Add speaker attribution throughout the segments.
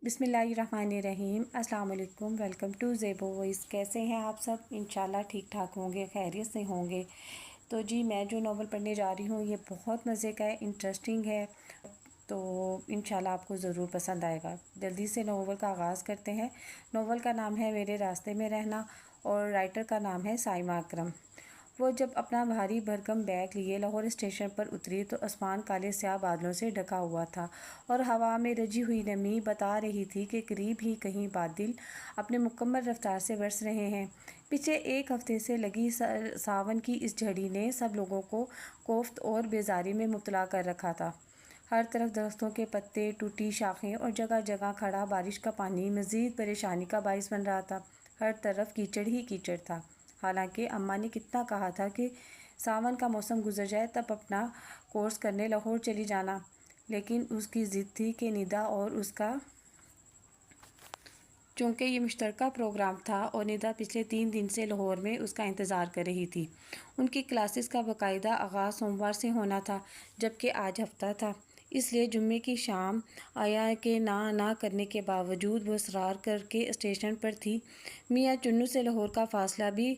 Speaker 1: بسم اللہ الرحمن الرحیم۔ السلام علیکم، ویلکم ٹو زیبو وائس۔ کیسے ہیں آپ سب؟ انشاءاللہ ٹھیک ٹھاک ہوں گے، خیریت سے ہوں گے۔ تو جی میں جو ناول پڑھنے جا رہی ہوں یہ بہت مزے کا ہے، انٹرسٹنگ ہے، تو انشاءاللہ آپ کو ضرور پسند آئے گا۔ جلدی سے ناول کا آغاز کرتے ہیں۔ ناول کا نام ہے میرے راستے میں رہنا اور رائٹر کا نام ہے سائمہ اکرم۔ وہ جب اپنا بھاری بھرکم بیگ لیے لاہور اسٹیشن پر اتری تو آسمان کالے سیاہ بادلوں سے ڈھکا ہوا تھا اور ہوا میں رچی ہوئی نمی بتا رہی تھی کہ قریب ہی کہیں بادل اپنے مکمل رفتار سے برس رہے ہیں۔ پچھلے ایک ہفتے سے لگی ساون کی اس جھڑی نے سب لوگوں کو کوفت اور بیزاری میں مبتلا کر رکھا تھا۔ ہر طرف درختوں کے پتے، ٹوٹی شاخیں اور جگہ جگہ کھڑا بارش کا پانی مزید پریشانی کا باعث بن رہا تھا۔ ہر طرف کیچڑ ہی کیچڑ تھا۔ حالانکہ اماں نے کتنا کہا تھا کہ ساون کا موسم گزر جائے تب اپنا کورس کرنے لاہور چلی جانا، لیکن اس کی ضد تھی کہ ندا اور اس کا چونکہ یہ مشترکہ پروگرام تھا اور ندا پچھلے 3 دن سے لاہور میں اس کا انتظار کر رہی تھی۔ ان کی کلاسز کا باقاعدہ آغاز سوموار سے ہونا تھا، جبکہ آج ہفتہ تھا، اس لیے جمعے کی شام آیا کہ نہ کرنے کے باوجود وہ اصرار کر کے اسٹیشن پر تھی۔ میاں چنو سے لاہور کا فاصلہ بھی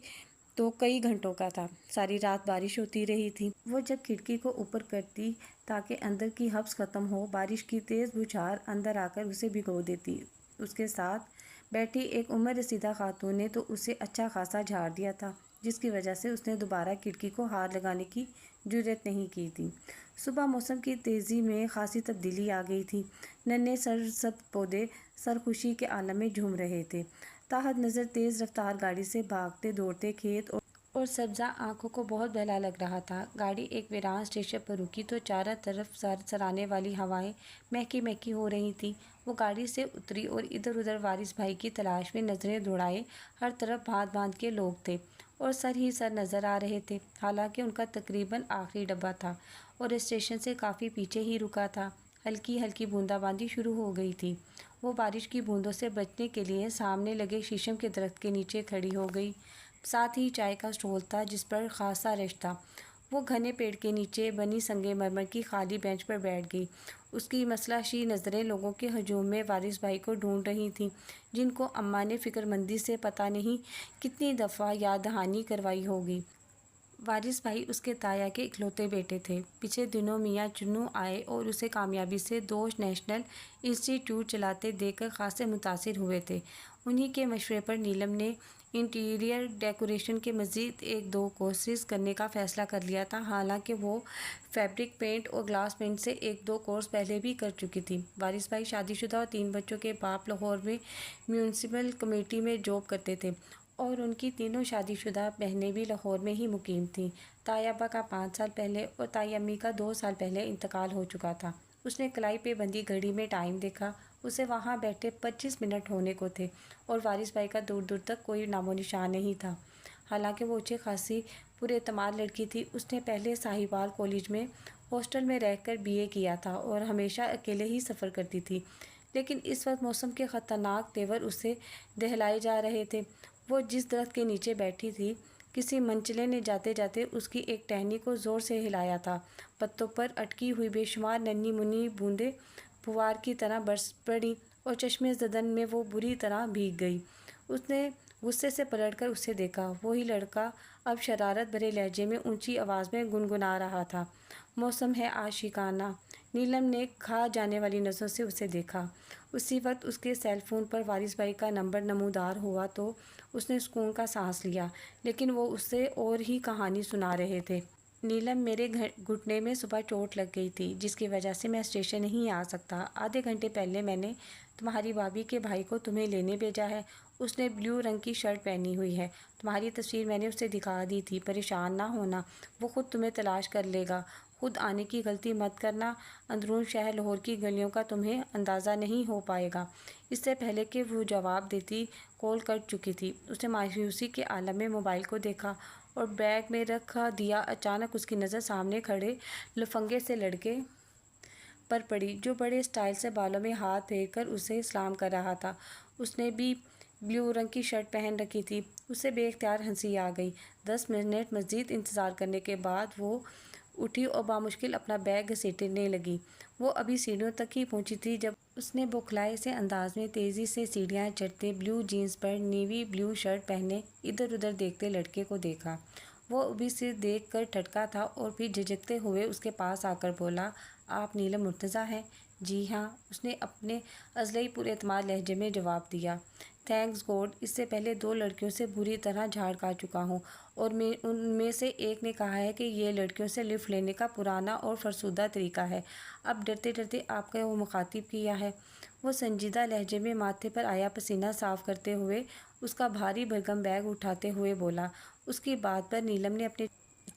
Speaker 1: تو کئی گھنٹوں کا تھا۔ ساری رات بارش ہوتی رہی تھی۔ وہ جب کھڑکی کو اوپر کرتی تاکہ اندر کی حبس ختم ہو، بارش کی تیز بوچھار اندر آ کر اسے بھگو دیتی۔ اس کے ساتھ بیٹھی ایک عمر رسیدہ خاتون نے تو اسے اچھا خاصا جھاڑ دیا تھا، جس کی وجہ سے اس نے دوبارہ کھڑکی کو ہاتھ لگانے کی جرأت نہیں کی تھی۔ صبح موسم کی تیزی میں خاصی تبدیلی آ گئی تھی۔ ننھے سرسبز پودے سرخوشی کے عالم میں جھوم رہے تھے۔ تحت نظر تیز رفتار گاڑی سے بھاگتے دوڑتے کھیت اور سبزہ آنکھوں کو بہت بہلا لگ رہا تھا۔ گاڑی ایک ویران اسٹیشن پر رکی تو چاروں طرف سرسرانے والی ہوائیں مہکی مہکی ہو رہی تھیں۔ وہ گاڑی سے اتری اور ادھر ادھر وارث بھائی کی تلاش میں نظریں دوڑائے۔ ہر طرف بھانت بھانت کے لوگ تھے اور سر ہی سر نظر آ رہے تھے، حالانکہ ان کا تقریباً آخری ڈبہ تھا اور اسٹیشن سے کافی پیچھے ہی رکا تھا۔ ہلکی ہلکی بوندا باندی شروع ہو گئی تھی۔ وہ بارش کی بوندوں سے بچنے کے لیے سامنے لگے شیشم کے درخت کے نیچے کھڑی ہو گئی۔ ساتھ ہی چائے کا اسٹال تھا جس پر خاصا رش تھا۔ وہ گھنے پیڑ کے نیچے بنی سنگ مرمر کی خالی بینچ پر بیٹھ گئی۔ اس کی مسلاشی نظریں لوگوں کے ہجوم میں وارث بھائی کو ڈھونڈ رہی تھیں، جن کو اماں نے فکر مندی سے پتہ نہیں کتنی دفعہ یاد دہانی کروائی ہوگی۔ وارث بھائی اس کے تایا کے اکلوتے بیٹے تھے۔ پچھلے دنوں میاں چنو آئے اور اسے کامیابی سے دوش نیشنل انسٹی ٹیوٹ چلاتے دیکھ کر خاصے متاثر ہوئے تھے۔ انہی کے مشورے پر نیلم نے انٹیریئر ڈیکوریشن کے مزید 1-2 کورسز کرنے کا فیصلہ کر لیا تھا، حالانکہ وہ فیبرک پینٹ اور گلاس پینٹ سے 1-2 کورس پہلے بھی کر چکی تھی۔ وارث بھائی شادی شدہ اور 3 بچوں کے باپ لاہور میں میونسپل کمیٹی میں جاب کرتے تھے اور ان کی تینوں شادی شدہ بہنیں بھی لاہور میں ہی مقیم تھیں۔ تائی ابا کا 5 سال پہلے اور تائی امی کا 2 سال پہلے انتقال ہو چکا تھا۔ اس نے کلائی پہ بندھی گھڑی میں ٹائم دیکھا۔ اسے وہاں بیٹھے 25 منٹ ہونے کو تھے اور وارث بھائی کا دور دور تک کوئی نام و نشان نہیں تھا۔ حالانکہ وہ اچھی خاصی پراعتماد لڑکی تھی۔ اس نے پہلے ساہیوال کالج میں ہاسٹل میں رہ کر BA کیا تھا اور ہمیشہ اکیلے ہی سفر کرتی تھی، لیکن اس وقت موسم کے خطرناک تیور اسے دہلائے جا رہے تھے۔ وہ جس درخت کے نیچے بیٹھی تھی، کسی منچلے نے جاتے جاتے اس کی ایک ٹہنی کو زور سے ہلایا تھا۔ پتوں پر اٹکی ہوئی بے شمار ننھی منھی بوندیں پھوار کی طرح برس پڑیں اور چشمِ زدن میں وہ بری طرح بھیگ گئی۔ اس نے غصے سے پلٹ کر اسے دیکھا۔ وہی لڑکا اب شرارت بھرے لہجے میں اونچی آواز میں گنگنا رہا تھا، موسم ہے عاشقانہ۔ نیلم نے کھا جانے والی نظروں سے اسے دیکھا۔ اسی وقت اس کے سیل فون پر وارث بھائی کا نمبر نمودار ہوا تو اس نے سکون کا سانس لیا، لیکن وہ اسے اور ہی کہانی سنا رہے تھے۔ نیلم، میرے گھٹنے میں صبح چوٹ لگ گئی تھی، جس کی وجہ سے میں اسٹیشن نہیں آ سکتا۔ آدھے گھنٹے پہلے میں نے تمہاری بھابھی کے بھائی کو تمہیں لینے بھیجا ہے۔ اس نے بلیو رنگ کی شرٹ پہنی ہوئی ہے۔ تمہاری تصویر میں نے اسے دکھا دی تھی۔ پریشان نہ ہونا، وہ خود تمہیں تلاش کر لے گا۔ خود آنے کی غلطی مت کرنا۔ اندرون شہر لاہور کی گلیوں کا تمہیں اندازہ نہیں ہو پائے گا۔ اس سے پہلے کہ وہ جواب دیتی کال کٹ چکی تھی۔ اس نے مایوسی کے عالم میں موبائل کو دیکھا اور بیگ میں رکھ دیا۔ اچانک اس کی نظر سامنے کھڑے لفنگے سے لڑکے پر پڑی، جو بڑے اسٹائل سے بالوں میں ہاتھ پھیر کر اسے سلام کر رہا تھا۔ اس نے بھی بلیو رنگ کی شرٹ پہن رکھی تھی۔ اسے بے اختیار ہنسی آ گئی۔ 10 منٹ مزید انتظار کرنے کے بعد وہ اٹھی اور بامشکل اپنا بیگ گھسیٹنے لگی۔ وہ ابھی سیڑھیوں تک ہی پہنچی تھی جب اس نے بوکھلائے سے انداز میں تیزی سے سیڑھیاں چڑھتے بلیو جینس پر نیوی بلیو شرٹ پہنے ادھر ادھر دیکھتے لڑکے کو دیکھا۔ وہ ابھی سے دیکھ کر ٹھٹکا تھا اور پھر جھجکتے ہوئے اس کے پاس آ کر بولا، آپ نیلم مرتضیٰ ہیں؟ جی ہاں، اس نے اپنے ازلئی پر اعتماد لہجے میں جواب دیا۔ تھینکس گاڈ، اس سے پہلے 2 لڑکیوں سے بری طرح جھاڑ کھا چکا ہوں اور ان میں سے ایک نے کہا ہے کہ یہ لڑکیوں سے لفٹ لینے کا پرانا اور فرسودہ طریقہ ہے۔ اب ڈرتے ڈرتے آپ کا وہ مخاطب کیا ہے؟ وہ سنجیدہ لہجے میں ماتھے پر آیا پسینہ صاف کرتے ہوئے اس کا بھاری بھرگم بیگ اٹھاتے ہوئے بولا۔ اس کی بات پر نیلم نے اپنے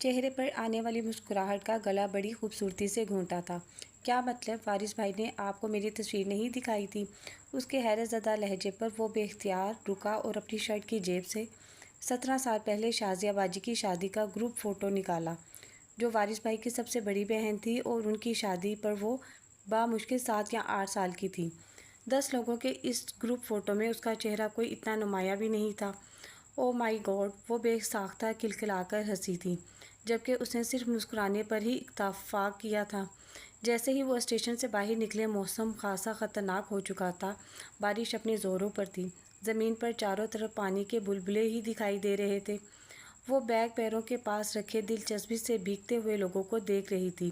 Speaker 1: چہرے پر آنے والی مسکراہٹ کا گلا بڑی خوبصورتی سے گھونٹا تھا۔ کیا مطلب، وارث بھائی نے آپ کو میری تصویر نہیں دکھائی تھی؟ اس کے حیرت زدہ لہجے پر وہ بے اختیار رکا اور اپنی شرٹ کی جیب سے 17 سال پہلے شازیہ باجی کی شادی کا گروپ فوٹو نکالا، جو وارث بھائی کی سب سے بڑی بہن تھی اور ان کی شادی پر وہ بامشکل 7 یا 8 سال کی تھی۔ 10 لوگوں کے اس گروپ فوٹو میں اس کا چہرہ کوئی اتنا نمایاں بھی نہیں تھا۔ او مائی گاڈ، وہ بے ساختہ کھلکھلا کر ہنسی تھی، جبکہ اس نے صرف مسکرانے پر ہی اکتفا کیا تھا۔ جیسے ہی وہ اسٹیشن سے باہر نکلے موسم خاصا خطرناک ہو چکا تھا۔ بارش اپنے زوروں پر تھی، زمین پر چاروں طرف پانی کے بلبلے ہی دکھائی دے رہے تھے۔ وہ بیگ پیروں کے پاس رکھے دلچسپی سے بھیگتے ہوئے لوگوں کو دیکھ رہی تھی،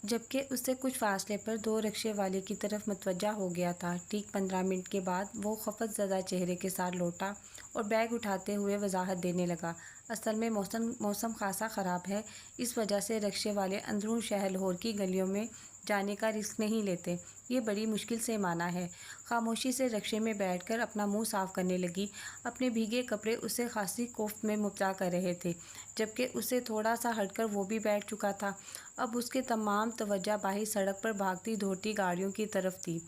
Speaker 1: جبکہ اس سے کچھ فاصلے پر 2 رکشے والے کی طرف متوجہ ہو گیا تھا۔ ٹھیک 15 منٹ کے بعد وہ خفت زدہ چہرے کے ساتھ لوٹا اور بیگ اٹھاتے ہوئے وضاحت دینے لگا، اصل میں موسم خاصا خراب ہے، اس وجہ سے رکشے والے اندرون شہر لاہور کی گلیوں میں جانے کا رسک نہیں لیتے۔ یہ بڑی مشکل سے مانا ہے۔ خاموشی سے رکشے میں بیٹھ کر اپنا منہ صاف کرنے لگی۔ اپنے بھیگے کپڑے اسے خاصی کوفت میں مبتلا کر رہے تھے، جبکہ اسے تھوڑا سا ہٹ کر وہ بھی بیٹھ چکا تھا۔ اب اس کے تمام توجہ باہر سڑک پر بھاگتی دھوتی گاڑیوں کی طرف تھی،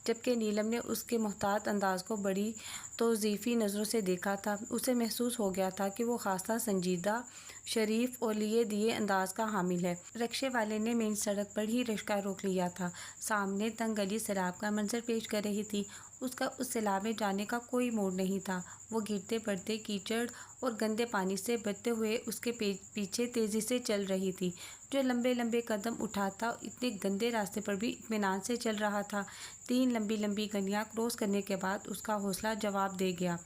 Speaker 1: جبکہ نیلم نے اس کے محتاط انداز کو بڑی توضیفی نظروں سے دیکھا تھا۔ اسے محسوس ہو گیا تھا کہ وہ خاصا سنجیدہ، شریف اور لیے دیے انداز کا حامل ہے۔ رکشے والے نے مین سڑک پر ہی رکشہ روک لیا تھا۔ سامنے تنگ گلی سیلاب کا منظر پیش کر رہی تھی۔ اس کا اس سیلاب میں جانے کا کوئی موڈ نہیں تھا۔ وہ گرتے پڑتے کیچڑ اور گندے پانی سے بچتے ہوئے اس کے پیچھے تیزی سے چل رہی تھی، جو لمبے لمبے قدم اٹھاتا اتنے گندے راستے پر بھی اطمینان سے چل رہا تھا۔ 3 لمبی لمبی گلیاں کراس کرنے کے بعد اس کا حوصلہ جواب دے گیا۔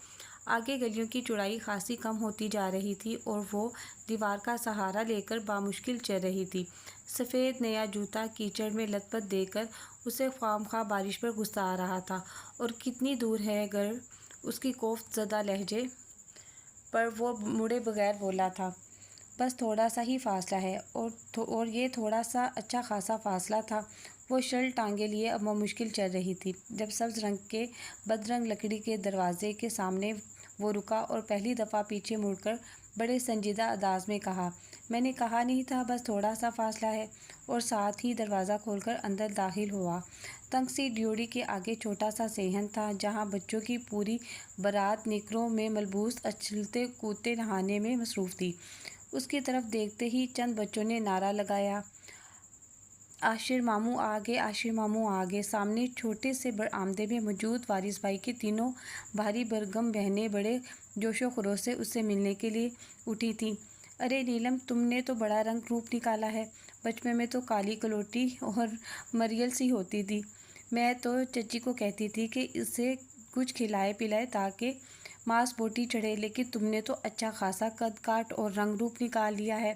Speaker 1: آگے گلیوں کی چوڑائی خاصی کم ہوتی جا رہی تھی اور وہ دیوار کا سہارا لے کر بامشکل چل رہی تھی۔ سفید نیا جوتا کیچڑ میں لت پت دے کر اسے خواہ بارش پر غصہ آ رہا تھا۔ اور کتنی دور ہے گھر؟ اس کی کوفت زدہ لہجے پر وہ مڑے بغیر بولا تھا۔ بس تھوڑا سا ہی فاصلہ ہے، اور یہ تھوڑا سا اچھا خاصا فاصلہ تھا۔ وہ شل ٹانگے لیے اب مشکل چل رہی تھی، جب سبز رنگ کے بدرنگ لکڑی کے دروازے کے سامنے وہ رکا اور پہلی دفعہ پیچھے مڑ کر بڑے سنجیدہ انداز میں کہا، میں نے کہا نہیں تھا بس تھوڑا سا فاصلہ ہے، اور ساتھ ہی دروازہ کھول کر اندر داخل ہوا۔ تنگ سی ڈیوڑی کے آگے چھوٹا سا صحن تھا، جہاں بچوں کی پوری بارات نیکروں میں ملبوس اچھلتے کودتے نہانے میں مصروف تھی۔ اس کی طرف دیکھتے ہی چند بچوں نے نعرہ لگایا، عاشر ماموں آگے، عاشر ماموں آگے۔ سامنے چھوٹے سے برآمدے میں موجود وارث بھائی کی تینوں بھاری بھرگم بہنیں بڑے جوش و خروش سے اس سے ملنے کے لیے اٹھی تھیں۔ ارے نیلم، تم نے تو بڑا رنگ روپ نکالا ہے، بچپن میں تو کالی کلوٹی اور مریل سی ہوتی تھی۔ میں تو چچی کو کہتی تھی کہ اسے کچھ کھلائے پلائے تاکہ ماس بوٹی چڑھے، لیکن تم نے تو اچھا خاصا قد کاٹ اور رنگ روپ نکال لیا ہے۔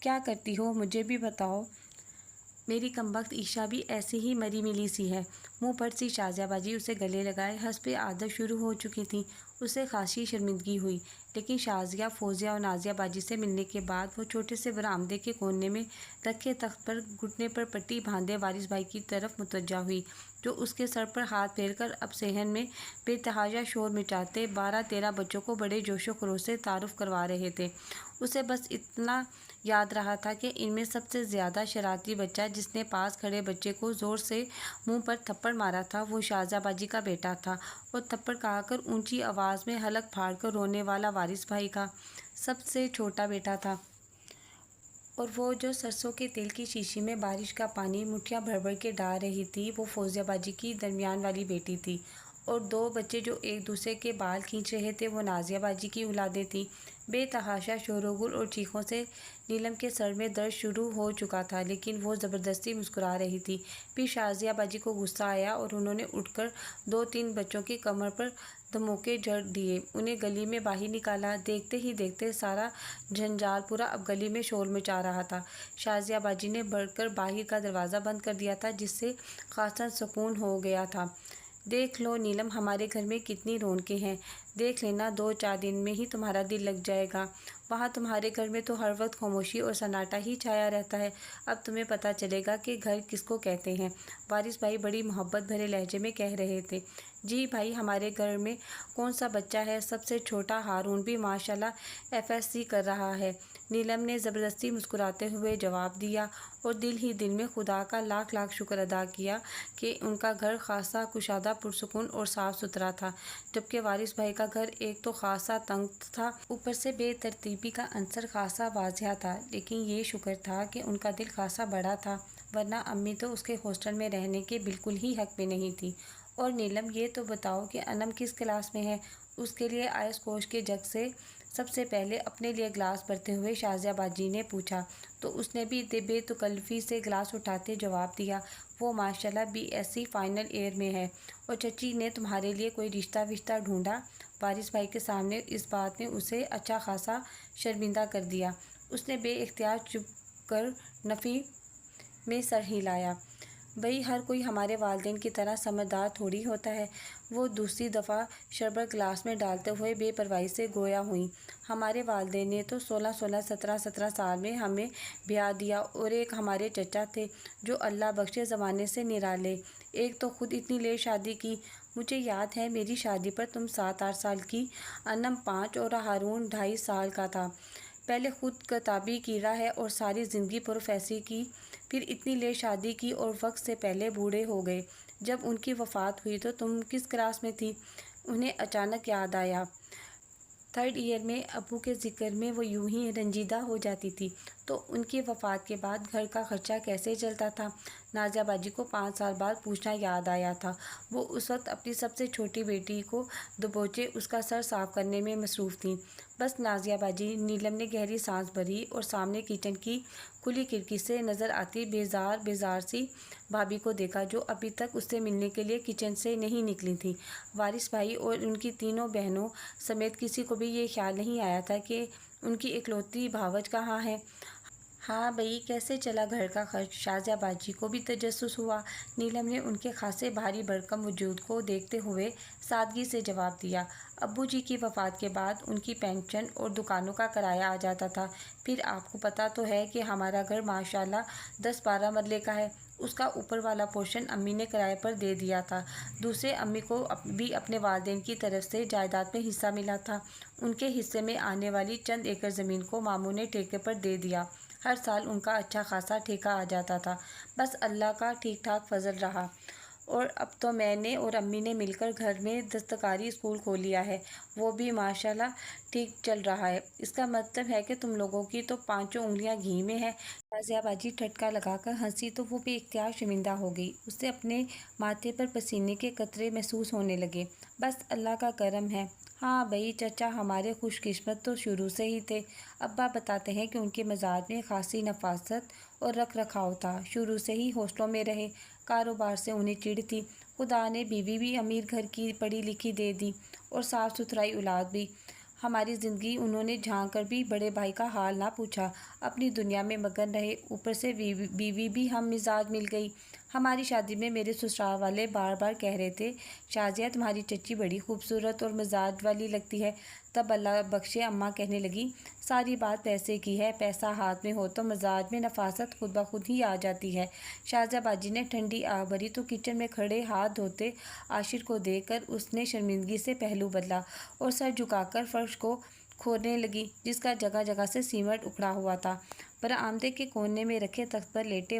Speaker 1: کیا کرتی ہو مجھے بھی بتاؤ؟ میری کمبخت عیشا بھی ایسی ہی مری ملی سی ہے۔ منہ پھٹ سی شازیہ باجی اسے گلے لگائے حسب عادت شروع ہو چکی تھیں۔ اسے خاصی شرمندگی ہوئی، لیکن شازیہ، فوزیہ اور نازیہ باجی سے ملنے کے بعد وہ چھوٹے سے برآمدے کے کونے میں رکھے تخت پر گھٹنے پر پٹی باندھے وارث بھائی کی طرف متوجہ ہوئی، جو اس کے سر پر ہاتھ پھیر کر اب صحن میں بے تحاشا شور مچاتے 12-13 بچوں کو بڑے جوش و خروش سے تعارف کروا رہے تھے۔ اسے بس اتنا یاد رہا تھا کہ ان میں سب سے زیادہ شرارتی بچہ، جس نے پاس کھڑے بچے کو زور سے منہ پر تھپڑ مارا تھا، وہ شازیہ باجی کا بیٹا تھا، اور تھپڑ کہا کر اونچی آواز میں حلق پھاڑ کر رونے والا وارث بھائی کا سب سے چھوٹا بیٹا تھا۔ اور وہ جو سرسوں کے تیل کی شیشی میں بارش کا پانی مٹھیاں بھر بھر کے ڈال رہی تھی، وہ فوزیہ باجی کی درمیان والی بیٹی تھی۔ اور 2 بچے جو ایک دوسرے کے بال کھینچ رہے تھے وہ نازیہ باجی کی اولادیں تھیں۔ بے تحاشا شور و گل اور چیخوں سے نیلم کے سر میں درد شروع ہو چکا تھا، لیکن وہ زبردستی مسکرا رہی تھی۔ پھر شازیہ باجی کو غصہ آیا اور انہوں نے اٹھ کر 2-3 بچوں کی کمر پر دھموکے جڑ دیے، انہیں گلی میں باہر نکالا۔ دیکھتے ہی دیکھتے سارا جنجال پورا اب گلی میں شور مچا رہا تھا۔ شازیہ باجی نے بڑھ کر باہر کا دروازہ بند کر دیا تھا، جس سے خاصا سکون ہو گیا تھا۔ دیکھ لو نیلم، ہمارے گھر میں کتنی رونقیں ہیں، دیکھ لینا 2-4 دن میں ہی تمہارا دل لگ جائے گا۔ وہاں تمہارے گھر میں تو ہر وقت خاموشی اور سناٹا ہی چھایا رہتا ہے، اب تمہیں پتہ چلے گا کہ گھر کس کو کہتے ہیں۔ وارث بھائی بڑی محبت بھرے لہجے میں کہہ رہے تھے۔ جی بھائی، ہمارے گھر میں کون سا بچہ ہے؟ سب سے چھوٹا ہارون بھی ماشاءاللہ FSC کر رہا ہے، نیلم نے زبردستی مسکراتے ہوئے جواب دیا، اور دل ہی دل میں خدا کا لاکھ لاکھ شکر ادا کیا کہ ان کا گھر خاصا کشادہ، پرسکون اور صاف ستھرا تھا، جبکہ وارث بھائی کا گھر ایک تو خاصا تنگ تھا، اوپر سے بے ترتیبی کا عنصر خاصا واضح تھا۔ لیکن یہ شکر تھا کہ ان کا دل خاصا بڑا تھا، ورنہ امی تو اس کے ہاسٹل میں رہنے کے بالکل ہی حق میں نہیں تھی۔ اور نیلم، یہ تو بتاؤ کہ انم کس کلاس میں ہے؟ اس کے لیے آئس کوش کے جگ سے سب سے پہلے اپنے لیے گلاس بھرتے ہوئے شازیہ باجی نے پوچھا، تو اس نے بھی بے تکلفی سے گلاس اٹھاتے جواب دیا، وہ ماشاءاللہ BSc فائنل ایئر میں ہے۔ اور چچی نے تمہارے لیے کوئی رشتہ وشتہ ڈھونڈا؟ وارث بھائی کے سامنے اس بات نے اسے اچھا خاصا شرمندہ کر دیا۔ اس نے بے اختیار چپ کر نفی میں سر ہلایا۔ بھئی، ہر کوئی ہمارے والدین کی طرح سمجھدار تھوڑی ہوتا ہے، وہ دوسری دفعہ شربت گلاس میں ڈالتے ہوئے بے پرواہی سے گویا ہوئیں۔ ہمارے والدین نے تو 16 17 سال میں ہمیں بیاہ دیا، اور ایک ہمارے چچا تھے جو اللہ بخشے زمانے سے نرالے، ایک تو خود اتنی لیٹ شادی کی۔ مجھے یاد ہے میری شادی پر تم 7-8 سال کی، انم 5 اور ہارون 2.5 سال کا تھا۔ پہلے خود کتابی کیڑا ہے اور ساری زندگی پروفیسری کی، پھر اتنی لیٹ شادی کی اور وقت سے پہلے بوڑھے ہو گئے۔ جب ان کی وفات ہوئی تو تم کس کلاس میں تھی؟ انہیں اچانک یاد آیا۔ 3rd ایئر میں۔ ابو کے ذکر میں وہ یوں ہی رنجیدہ ہو جاتی تھی۔ تو ان کی وفات کے بعد گھر کا خرچہ کیسے چلتا تھا؟ نازیہ باجی کو 5 سال بعد پوچھنا یاد آیا تھا۔ وہ اس وقت اپنی سب سے چھوٹی بیٹی کو دبوچے اس کا سر صاف کرنے میں مصروف تھیں۔ بس نازیہ باجی، نیلم نے گہری سانس بھری اور سامنے کچن کی کھلی کھڑکی سے نظر آتی بیزار سی بھابھی کو دیکھا، جو ابھی تک اس سے ملنے کے لیے کچن سے نہیں نکلی تھیں۔ وارث بھائی اور ان کی تینوں بہنوں سمیت کسی کو بھی یہ خیال نہیں آیا تھا کہ ان کی اکلوتی بھاوج کہاں ہے۔ ہاں بھئی، کیسے چلا گھر کا خرچ؟ شازیہ باجی کو بھی تجسس ہوا۔ نیلم نے ان کے خاصے بھاری بھرکم وجود کو دیکھتے ہوئے سادگی سے جواب دیا، ابو جی کی وفات کے بعد ان کی پینشن اور دکانوں کا کرایہ آ جاتا تھا۔ پھر آپ کو پتہ تو ہے کہ ہمارا گھر ماشاءاللہ 10-12 مرلے کا ہے، اس کا اوپر والا پورشن امی نے کرائے پر دے دیا تھا۔ دوسرے امی کو بھی اپنے والدین کی طرف سے جائیداد میں حصہ ملا تھا، ان کے حصے میں آنے والی چند ایکڑ زمین کو ماموں نے ٹھیکے پر دے دیا، ہر سال ان کا اچھا خاصا ٹھیکہ آ جاتا تھا، بس اللہ کا ٹھیک ٹھاک فضل رہا۔ اور اب تو میں نے اور امی نے مل کر گھر میں دستکاری اسکول کھول لیا ہے، وہ بھی ماشاءاللہ ٹھیک چل رہا ہے۔ اس کا مطلب ہے کہ تم لوگوں کی تو 5 انگلیاں گھی میں ہیں۔ شازیہ باجی ٹھٹکا لگا کر ہنسی تو وہ بے اختیار شرمندہ ہو گئی، اسے اپنے ماتھے پر پسینے کے قطرے محسوس ہونے لگے۔ بس اللہ کا کرم ہے۔ ہاں بھئی، چچا ہمارے خوش قسمت تو شروع سے ہی تھے، ابا بتاتے ہیں کہ ان کے مزاج میں خاصی نفاست اور رکھ رکھاؤ تھا، شروع سے ہی ہاسٹلوں میں رہے، کاروبار سے انہیں چڑ تھی، خدا نے بیوی بھی امیر گھر کی پڑھی لکھی دے دی اور صاف ستھرائی اولاد بھی۔ ہماری زندگی انہوں نے جھانک کر بھی بڑے بھائی کا حال نہ پوچھا، اپنی دنیا میں مگن رہے، اوپر سے بیوی بھی ہم مزاج مل گئی۔ ہماری شادی میں میرے سسرال والے بار بار کہہ رہے تھے، شازیہ تمہاری چچی بڑی خوبصورت اور مزاج والی لگتی ہے، تب اللہ بخشے اماں کہنے لگی، ساری بات پیسے کی ہے، پیسہ ہاتھ میں ہو تو مزاج میں نفاست خود بخود ہی آ جاتی ہے۔ شازیہ باجی نے ٹھنڈی آہ بھری تو کچن میں کھڑے ہاتھ دھوتے عاشر کو دیکھ کر اس نے شرمندگی سے پہلو بدلا اور سر جھکا کر فرش کو کھودنے لگی، جس کا جگہ جگہ سے سیمنٹ اکھڑا ہوا تھا۔ برآمدے کے کونے میں رکھے تخت پر لیٹے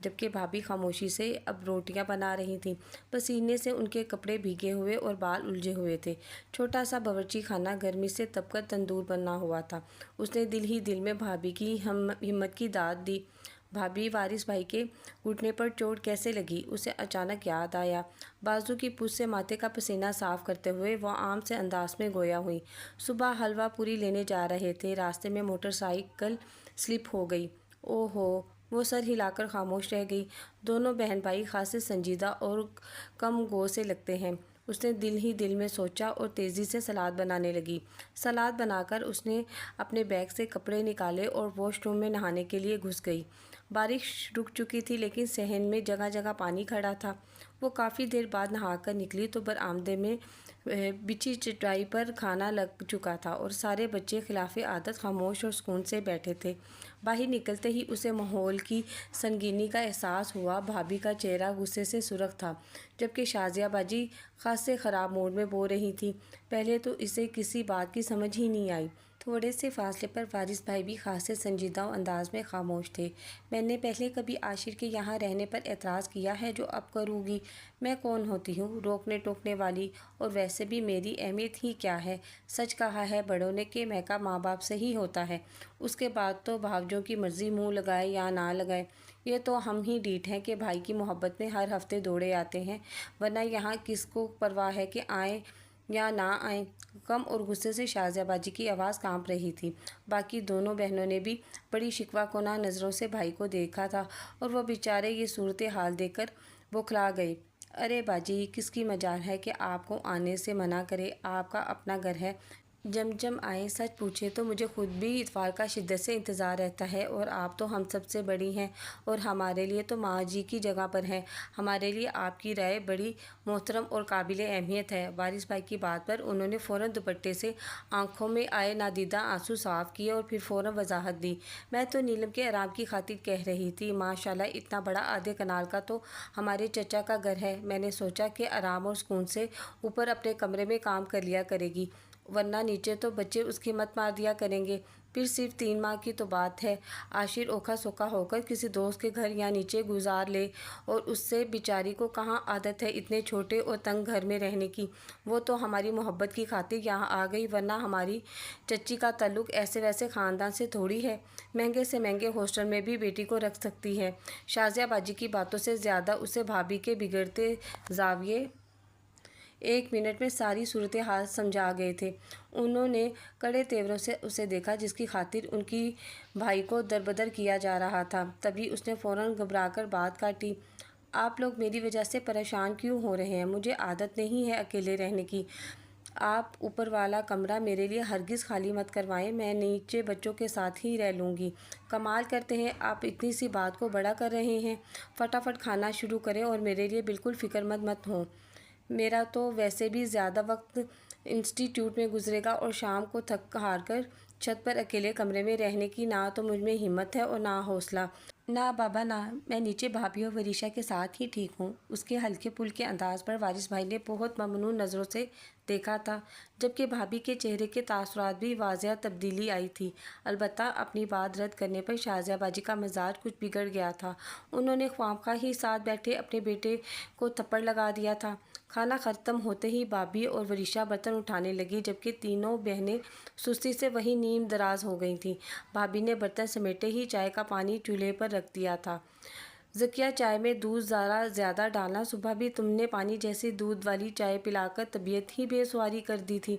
Speaker 1: جبکہ بھابھی خاموشی سے اب روٹیاں بنا رہی تھیں۔ پسینے سے ان کے کپڑے بھیگے ہوئے اور بال الجھے ہوئے تھے۔ چھوٹا سا باورچی خانہ گرمی سے تپ کر تندور بنا ہوا تھا۔ اس نے دل ہی دل میں بھابھی کی ہمت کی داد دی۔ بھابھی، وارث بھائی کے گھٹنے پر چوٹ کیسے لگی؟ اسے اچانک یاد آیا۔ بازو کی پوچھ سے ماتھے کا پسینہ صاف کرتے ہوئے وہ عام سے انداز میں گویا ہوئی۔ صبح حلوہ پوری لینے جا رہے تھے، راستے میں موٹر سائیکل سلپ ہو گئی۔ او ہو! وہ سر ہلا کر خاموش رہ گئی۔ دونوں بہن بھائی خاصے سنجیدہ اور کم گو سے لگتے ہیں، اس نے دل ہی دل میں سوچا اور تیزی سے سلاد بنانے لگی۔ سلاد بنا کر اس نے اپنے بیگ سے کپڑے نکالے اور واش روم میں نہانے کے لیے گھس گئی۔ بارش رک چکی تھی لیکن صحن میں جگہ جگہ پانی کھڑا تھا۔ وہ کافی دیر بعد نہا کر نکلی تو برآمدے میں بچھی چٹائی پر کھانا لگ چکا تھا اور سارے بچے خلاف عادت خاموش اور سکون سے بیٹھے تھے۔ باہر نکلتے ہی اسے ماحول کی سنگینی کا احساس ہوا۔ بھابھی کا چہرہ غصے سے سرخ تھا، جبکہ شازیہ باجی خاصے خراب موڈ میں بول رہی تھی۔ پہلے تو اسے کسی بات کی سمجھ ہی نہیں آئی۔ تھوڑے سے فاصلے پر وارث بھائی بھی خاصے سنجیدہ انداز میں خاموش تھے۔ میں نے پہلے کبھی عاشر کے یہاں رہنے پر اعتراض کیا ہے جو اب کروں گی؟ میں کون ہوتی ہوں روکنے ٹوکنے والی؟ اور ویسے بھی میری اہمیت ہی کیا ہے؟ سچ کہا ہے بڑوں نے کہ میکا ماں باپ سے ہی ہوتا ہے، اس کے بعد تو بھاوجوں کی مرضی منہ لگائے یا نہ لگائے۔ یہ تو ہم ہی ڈھیٹ ہیں کہ بھائی کی محبت میں ہر ہفتے دوڑے آتے ہیں، ورنہ یہاں کس کو پرواہ ہے کہ آئیں یا نہ آئیں؟ غم اور غصے سے شازیہ باجی کی آواز کانپ رہی تھی۔ باقی دونوں بہنوں نے بھی بڑی شکوہ کناں نظروں سے بھائی کو دیکھا تھا اور وہ بیچارے یہ صورتحال دیکھ کر بوکھلا گئے۔ ارے باجی، کس کی مجال ہے کہ آپ کو آنے سے منع کرے؟ آپ کا اپنا گھر ہے۔ جم آئیں۔ سچ پوچھیں تو مجھے خود بھی اتوار کا شدت سے انتظار رہتا ہے، اور آپ تو ہم سب سے بڑی ہیں اور ہمارے لیے تو ماں جی کی جگہ پر ہیں۔ ہمارے لیے آپ کی رائے بڑی محترم اور قابل اہمیت ہے۔ وارث بھائی کی بات پر انہوں نے فوراً دوپٹے سے آنکھوں میں آئے نادیدہ آنسو صاف کیے اور پھر فوراً وضاحت دی۔ میں تو نیلم کے آرام کی خاطر کہہ رہی تھی۔ ماشاء اللہ، اتنا بڑا آدھے کنال کا تو ہمارے چچا کا گھر ہے۔ میں نے سوچا کہ آرام اور سکون سے اوپر اپنے کمرے میں کام کر لیا کرے گی، ورنہ نیچے تو بچے اس کی مت مار دیا کریں گے۔ پھر صرف 3 ماہ کی تو بات ہے۔ عاشر اوکھا سوکھا ہو کر کسی دوست کے گھر یا نیچے گزار لے، اور اس سے بیچاری کو کہاں عادت ہے اتنے چھوٹے اور تنگ گھر میں رہنے کی؟ وہ تو ہماری محبت کی خاطر یہاں آ گئی، ورنہ ہماری چچی کا تعلق ایسے ویسے خاندان سے تھوڑی ہے۔ مہنگے سے مہنگے ہاسٹل میں بھی بیٹی کو رکھ سکتی ہے۔ شازیہ باجی کی باتوں سے زیادہ اسے بھابھی کے بگڑتے زاویے 1 منٹ میں ساری صورتحال سمجھا گئے تھے۔ انہوں نے کڑے تیوروں سے اسے دیکھا جس کی خاطر ان کی بھائی کو دربدر کیا جا رہا تھا۔ تبھی اس نے فوراً گھبرا کر بات کاٹی۔ آپ لوگ میری وجہ سے پریشان کیوں ہو رہے ہیں؟ مجھے عادت نہیں ہے اکیلے رہنے کی۔ آپ اوپر والا کمرہ میرے لیے ہرگز خالی مت کروائیں، میں نیچے بچوں کے ساتھ ہی رہ لوں گی۔ کمال کرتے ہیں، آپ اتنی سی بات کو بڑا کر رہے ہیں۔ فٹافٹ کھانا شروع کریں اور میرے لیے بالکل فکر مند مت ہوں۔ میرا تو ویسے بھی زیادہ وقت انسٹی ٹیوٹ میں گزرے گا، اور شام کو تھک ہار کر چھت پر اکیلے کمرے میں رہنے کی نہ تو مجھ میں ہمت ہے اور نہ حوصلہ۔ نہ بابا نہ، میں نیچے بھابھی اور وریشا کے ساتھ ہی ٹھیک ہوں۔ اس کے ہلکے پھلکے انداز پر وارث بھائی نے بہت ممنون نظروں سے دیکھا تھا، جبکہ بھابھی کے چہرے کے تاثرات بھی واضح تبدیلی آئی تھی۔ البتہ اپنی بات رد کرنے پر شازیہ باجی کا مزاج کچھ بگڑ گیا تھا۔ انہوں نے خوامخواہ ہی ساتھ بیٹھے اپنے بیٹے کو تھپڑ لگا دیا تھا۔ کھانا ختم ہوتے ہی بھابھی اور وریشا برتن اٹھانے لگی، جبکہ تینوں بہنیں سستی سے وہیں نیم دراز ہو گئی تھیں۔ بھابھی نے برتن سمیٹے ہی چائے کا پانی چولہے پر رکھ دیا تھا۔ ذکیہ، چائے میں دودھ ذرا زیادہ ڈالنا، صبح بھی تم نے پانی جیسی دودھ والی چائے پلا کر طبیعت ہی بے سواری کر دی تھی۔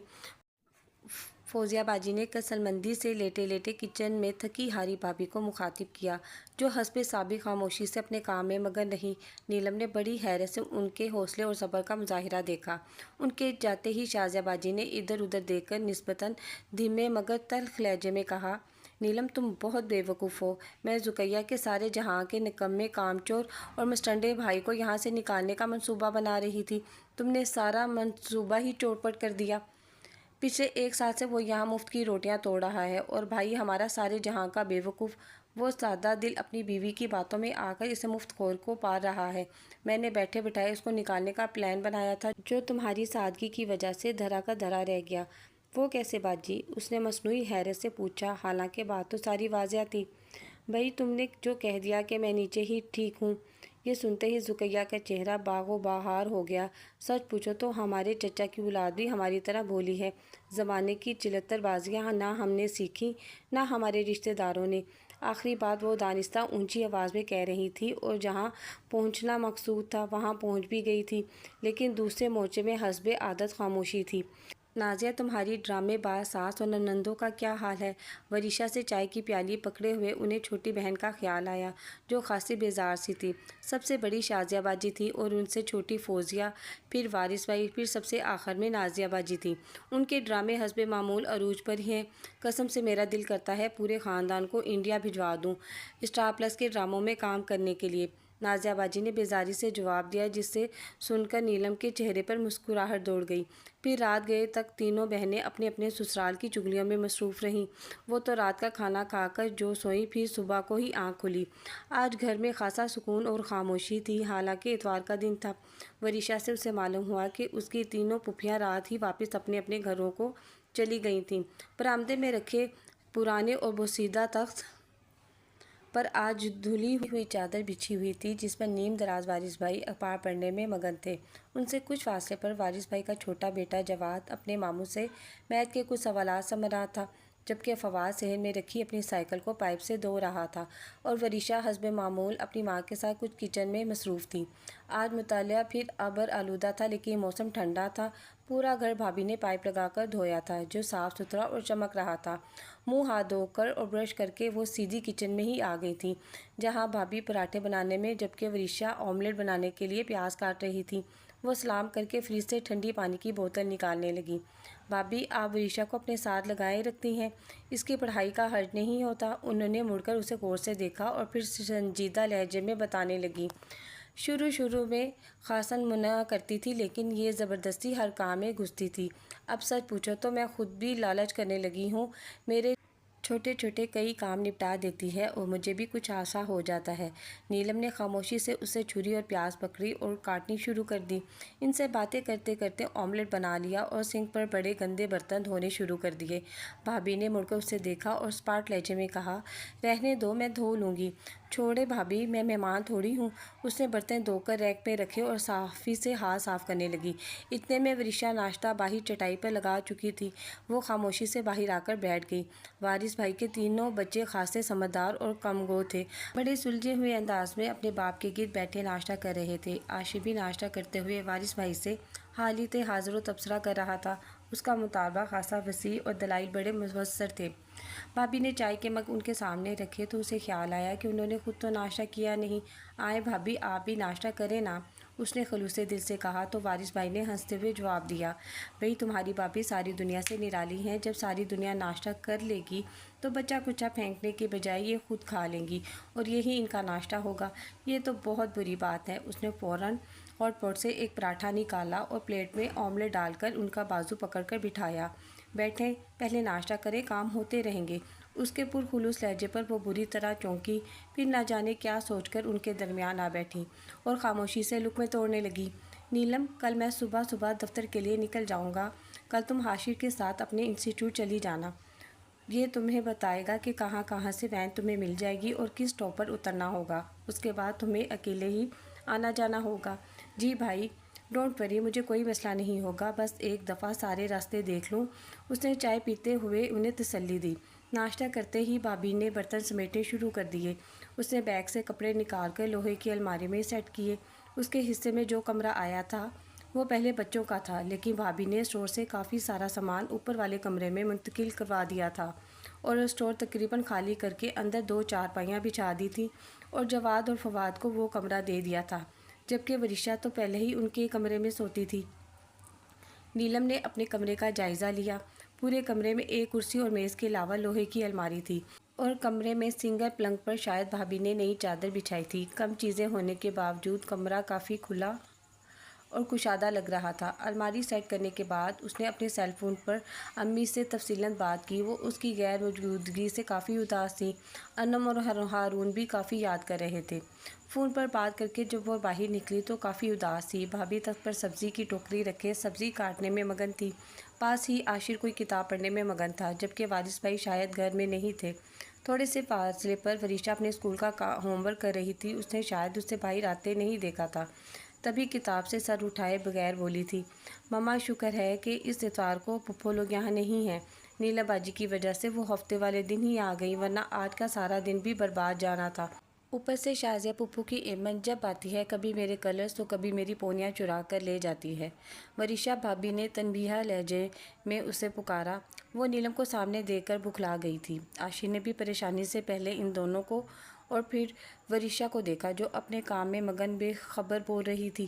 Speaker 1: فوزیہ باجی نے کسل مندی سے لیٹے لیٹے کچن میں تھکی ہاری بھابھی کو مخاطب کیا، جو حسب سابق خاموشی سے اپنے کام میں مگن رہی۔ نیلم نے بڑی حیرت سے ان کے حوصلے اور صبر کا مظاہرہ دیکھا۔ ان کے جاتے ہی شازیہ باجی نے ادھر ادھر دیکھ کر نسبتاً دھیمے مگر تلخ لہجے میں کہا، نیلم تم بہت بے وقوف ہو۔ میں ذکیہ کے سارے جہاں کے نکمے کام چور اور مسٹنڈے بھائی کو یہاں سے نکالنے کا منصوبہ بنا رہی تھی، تم نے سارا منصوبہ ہی چوپٹ کر دیا۔ پچھلے 1 سال سے وہ یہاں مفت کی روٹیاں توڑ رہا ہے، اور بھائی ہمارا سارے جہاں کا بے وقوف، وہ سادہ دل اپنی بیوی کی باتوں میں آ کر اس مفت خور کو پال رہا ہے۔ میں نے بیٹھے بٹھائے اس کو نکالنے کا پلان بنایا تھا، جو تمہاری سادگی کی وجہ سے دھرا کا دھرا رہ گیا۔ وہ کیسے باجی؟ اس نے مصنوعی حیرت سے پوچھا، حالانکہ بات تو ساری واضح تھی۔ بھائی تم نے جو کہہ دیا کہ میں نیچے ہی ٹھیک ہوں۔ یہ سنتے ہی رقیہ کا چہرہ باغ و بہار ہو گیا۔ سچ پوچھو تو ہمارے چچا کی اولاد بھی ہماری طرح بھولی ہے۔ زمانے کی چلتر بازیاں نہ ہم نے سیکھی نہ ہمارے رشتہ داروں نے۔ آخری بات وہ دانستہ اونچی آواز میں کہہ رہی تھی اور جہاں پہنچنا مقصود تھا وہاں پہنچ بھی گئی تھی، لیکن دوسرے مورچے میں حسب عادت خاموشی تھی۔ نازیہ تمہاری ڈرامے باز ساس اور ننندوں کا کیا حال ہے؟ وریشا سے چائے کی پیالی پکڑے ہوئے انہیں چھوٹی بہن کا خیال آیا جو خاصی بیزار سی تھی۔ سب سے بڑی شازیہ باجی تھی اور ان سے چھوٹی فوزیہ، پھر وارث بھائی، پھر سب سے آخر میں نازیہ باجی تھی۔ ان کے ڈرامے حسب معمول عروج پر ہی ہیں۔ قسم سے میرا دل کرتا ہے پورے خاندان کو انڈیا بھجوا دوں اسٹار پلس کے ڈراموں میں کام کرنے کے لیے، نازیہ باجی نے بیزاری سے جواب دیا، جس سے سن کر نیلم کے چہرے پر مسکراہٹ دوڑ گئی۔ پھر رات گئے تک تینوں بہنیں اپنے اپنے سسرال کی چگلیوں میں مصروف رہیں۔ وہ تو رات کا کھانا کھا کر جو سوئیں، پھر صبح کو ہی آنکھ کھلی۔ آج گھر میں خاصا سکون اور خاموشی تھی، حالانکہ اتوار کا دن تھا۔ وریشا سے اسے معلوم ہوا کہ اس کی تینوں پھوپھیاں رات ہی واپس اپنے اپنے گھروں کو چلی گئی تھیں۔ برآمدے میں رکھے پرانے اور بوسیدہ تخت پر آج دھلی ہوئی چادر بچھی ہوئی تھی، جس پر نیم دراز وارث بھائی اخبار پڑھنے میں مگن تھے۔ ان سے کچھ فاصلے پر وارث بھائی کا چھوٹا بیٹا جواد اپنے ماموں سے میتھ کے کچھ سوالات سمجھ رہا تھا، جبکہ فواد صحن میں رکھی اپنی سائیکل کو پائپ سے دھو رہا تھا اور وریشا حسب معمول اپنی ماں کے ساتھ کچھ کچن میں مصروف تھی۔ آج مطالعہ پھر ابر آلودہ تھا، لیکن موسم ٹھنڈا تھا۔ پورا گھر بھابھی نے پائپ لگا کر دھویا تھا، جو صاف ستھرا اور چمک رہا تھا۔ منہ ہاتھ دھو کر اور برش کر کے وہ سیدھی کچن میں ہی آ گئی تھی، جہاں بھابھی پراٹھے بنانے میں جبکہ وریشا آملیٹ بنانے کے لیے پیاز کاٹ رہی تھی۔ وہ سلام کر کے فریج سے ٹھنڈی پانی کی بوتل نکالنے لگی۔ بھابھی آپ وریشا کو اپنے ساتھ لگائے رکھتی ہیں، اس کی پڑھائی کا حرج نہیں ہوتا؟ انہوں نے مڑ کر اسے غور سے دیکھا اور پھر سنجیدہ لہجے میں بتانے لگی۔ شروع میں خاصاً منع کرتی تھی، لیکن یہ زبردستی ہر کام میں گھستی تھی۔ اب سچ پوچھو تو میں خود بھی لالچ کرنے لگی ہوں۔ میرے چھوٹے چھوٹے کئی کام نپٹا دیتی ہے اور مجھے بھی کچھ آسا ہو جاتا ہے۔ نیلم نے خاموشی سے اس سے چھری اور پیاز پکڑی اور کاٹنی شروع کر دی۔ ان سے باتیں کرتے کرتے آملیٹ بنا لیا اور سنک پر بڑے گندے برتن دھونے شروع کر دیے۔ بھابھی نے مڑ کر اسے دیکھا اور اسپاٹ لہجے میں کہا، رہنے دو، میں دھو لوں گی۔ چھوڑے بھابھی، میں مہمان تھوڑی ہوں۔ اس نے برتن دھو کر ریک پہ رکھے اور صافی سے ہاتھ صاف کرنے لگی۔ اتنے میں وریشا ناشتہ باہر چٹائی پر لگا چکی تھی۔ وہ خاموشی سے باہر آ کر بیٹھ گئی۔ وارث بھائی کے تینوں بچے خاصے سمجھدار اور کم گو تھے، بڑے سلجھے ہوئے انداز میں اپنے باپ کے گرد بیٹھے ناشتہ کر رہے تھے۔ عاشق بھی ناشتہ کرتے ہوئے وارث بھائی سے حالیت حاضر و تبصرہ کر رہا تھا۔ اس کا مطالبہ خاصا وسیع اور دلائل بڑے مؤثر تھے۔ بھابھی نے چائے کے مگ ان کے سامنے رکھے تو اسے خیال آیا کہ انہوں نے خود تو ناشتہ کیا نہیں۔ آئیں بھابھی، آپ بھی ناشتہ کریں نا، اس نے خلوص دل سے کہا تو وارث بھائی نے ہنستے ہوئے جواب دیا، بھئی تمہاری بھابھی ساری دنیا سے نرالی ہیں۔ جب ساری دنیا ناشتہ کر لے گی تو بچہ کچا پھینکنے کے بجائے یہ خود کھا لیں گی اور یہی ان کا ناشتہ ہوگا۔ یہ تو بہت بری بات ہے۔ اس نے فوراً ہاٹ پاٹ سے ایک پراٹھا نکالا اور پلیٹ میں آملیٹ ڈال کر ان کا بازو پکڑ کر بٹھایا۔ بیٹھیں، پہلے ناشتہ کریں، کام ہوتے رہیں گے۔ اس کے پرخلوص لہجے پر وہ بری طرح چونکی، پھر نہ جانے کیا سوچ کر ان کے درمیان آ بیٹھی اور خاموشی سے لقمے توڑنے لگی۔ نیلم، کل میں صبح صبح دفتر کے لیے نکل جاؤں گا۔ کل تم ہاشر کے ساتھ اپنے انسٹیٹیوٹ چلی جانا۔ یہ تمہیں بتائے گا کہ کہاں کہاں سے وین تمہیں مل جائے گی اور کس اسٹاپ پر اترنا ہوگا۔ اس کے بعد تمہیں اکیلے ہی آنا جانا ہوگا۔ جی بھائی، ڈونٹ وری، مجھے کوئی مسئلہ نہیں ہوگا، بس ایک دفعہ سارے راستے دیکھ لوں۔ اس نے چائے پیتے ہوئے انہیں تسلی دی۔ ناشتہ کرتے ہی بھابھی نے برتن سمیٹنے شروع کر دیے۔ اس نے بیگ سے کپڑے نکال کر لوہے کی الماری میں سیٹ کیے۔ اس کے حصے میں جو کمرہ آیا تھا وہ پہلے بچوں کا تھا، لیکن بھابھی نے اسٹور سے کافی سارا سامان اوپر والے کمرے میں منتقل کروا دیا تھا اور اسٹور تقریباً خالی کر کے اندر 2 چارپائیاں بچھا دی تھیں اور جواد اور فواد کو وہ کمرہ دے دیا تھا، جبکہ وریشا تو پہلے ہی ان کے کمرے میں سوتی تھی۔ نیلم نے اپنے کمرے کا جائزہ لیا۔ پورے کمرے میں ایک کرسی اور میز کے علاوہ لوہے کی الماری تھی اور کمرے میں سنگل پلنگ پر شاید بھابھی نے نئی چادر بچھائی تھی۔ کم چیزیں ہونے کے باوجود کمرہ کافی کھلا اور کشادہ لگ رہا تھا۔ الماری سیٹ کرنے کے بعد اس نے اپنے سیل فون پر امی سے تفصیلاً بات کی۔ وہ اس کی غیر موجودگی سے کافی اداس تھیں۔ انم اور ہارون بھی کافی یاد کر رہے تھے۔ فون پر بات کر کے جب وہ باہر نکلی تو کافی اداس تھی۔ بھابھی تخت پر سبزی کی ٹوکری رکھے سبزی کاٹنے میں مگن تھی۔ پاس ہی عاشر کوئی کتاب پڑھنے میں مگن تھا، جبکہ وارث بھائی شاید گھر میں نہیں تھے۔ تھوڑے سے فاصلے پر وریشا اپنے اسکول کا ہوم ورک کر رہی تھی۔ اس نے شاید اسے باہر آتے نہیں دیکھا تھا، تبھی کتاب سے سر اٹھائے بغیر بولی تھی، مما شکر ہے کہ اس اتوار کو پھپھو لوگ یہاں نہیں ہیں۔ نیلم باجی کی وجہ سے وہ ہفتے والے دن ہی آ گئی، ورنہ آج کا سارا دن بھی برباد جانا تھا۔ اوپر سے شازیہ پھپھو کی ایمن جب آتی ہے، کبھی میرے کلرز تو کبھی میری پونیاں چرا کر لے جاتی ہے۔ وریشا بھابی نے تنبیہہ لہجے میں اسے پکارا۔ وہ نیلم کو سامنے دیکھ کر بکھلا گئی تھی۔ عاشر نے بھی پریشانی سے پہلے ان دونوں کو اور پھر وریشا کو دیکھا، جو اپنے کام میں مگن بے خبر بول رہی تھی۔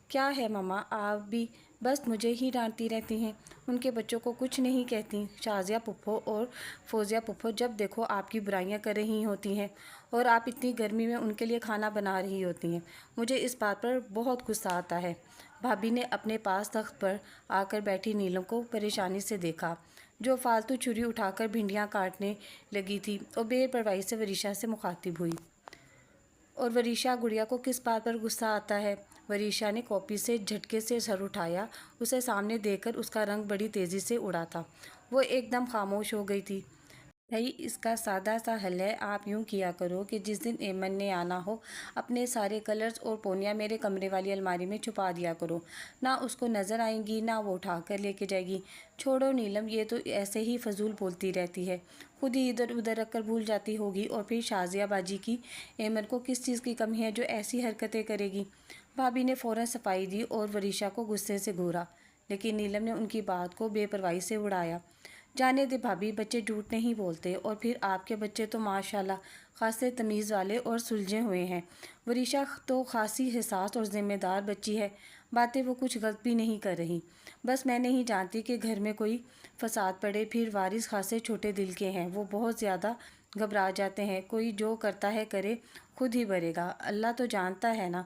Speaker 1: کیا ہے مما، آپ بھی بس مجھے ہی ڈانٹتی رہتی ہیں، ان کے بچوں کو کچھ نہیں کہتی؟ شازیہ پھپھو اور فوزیہ پھپھو جب دیکھو آپ کی برائیاں کر رہی ہوتی ہیں، اور آپ اتنی گرمی میں ان کے لیے کھانا بنا رہی ہوتی ہیں۔ مجھے اس بات پر بہت غصہ آتا ہے۔ بھابی نے اپنے پاس تخت پر آ کر بیٹھی نیلم کو پریشانی سے دیکھا، جو فالتو چھری اٹھا کر بھنڈیاں کاٹنے لگی تھی، اور بے پرواہی سے وریشا سے مخاطب ہوئی۔ اور وریشا، گڑیا کو کس بات پر غصہ آتا ہے؟ وریشا نے کاپی سے جھٹکے سے سر اٹھایا۔ اسے سامنے دیکھ کر اس کا رنگ بڑی تیزی سے اڑا تھا۔ وہ ایک دم خاموش ہو گئی تھی۔ بھائی، اس کا سادہ سا حل ہے، آپ یوں کیا کرو کہ جس دن ایمن نے آنا ہو، اپنے سارے کلرز اور پونیاں میرے کمرے والی الماری میں چھپا دیا کرو، نہ اس کو نظر آئیں گی، نہ وہ اٹھا کر لے کے جائے گی۔ چھوڑو نیلم، یہ تو ایسے ہی فضول بولتی رہتی ہے، خود ہی ادھر ادھر رکھ کر بھول جاتی ہوگی، اور پھر شازیہ باجی کی ایمن کو کس چیز کی کمی ہے جو ایسی حرکتیں کرے گی؟ بھابی نے فوراً صفائی دی اور وریشا کو غصے سے گھورا، لیکن نیلم نے ان کی بات کو بے پرواہی سے اڑایا۔ جانے دے بھابی، بچے جھوٹ نہیں بولتے، اور پھر آپ کے بچے تو ماشاءاللہ خاصے تمیز والے اور سلجھے ہوئے ہیں۔ وریشا تو خاصی حساس اور ذمہ دار بچی ہے، باتیں وہ کچھ غلط بھی نہیں کر رہی۔ بس میں نہیں جانتی کہ گھر میں کوئی فساد پڑے، پھر وارث خاصے چھوٹے دل کے ہیں، وہ بہت زیادہ گھبرا جاتے ہیں۔ کوئی جو کرتا ہے کرے، خود ہی بھرے گا، اللہ تو جانتا ہے نا۔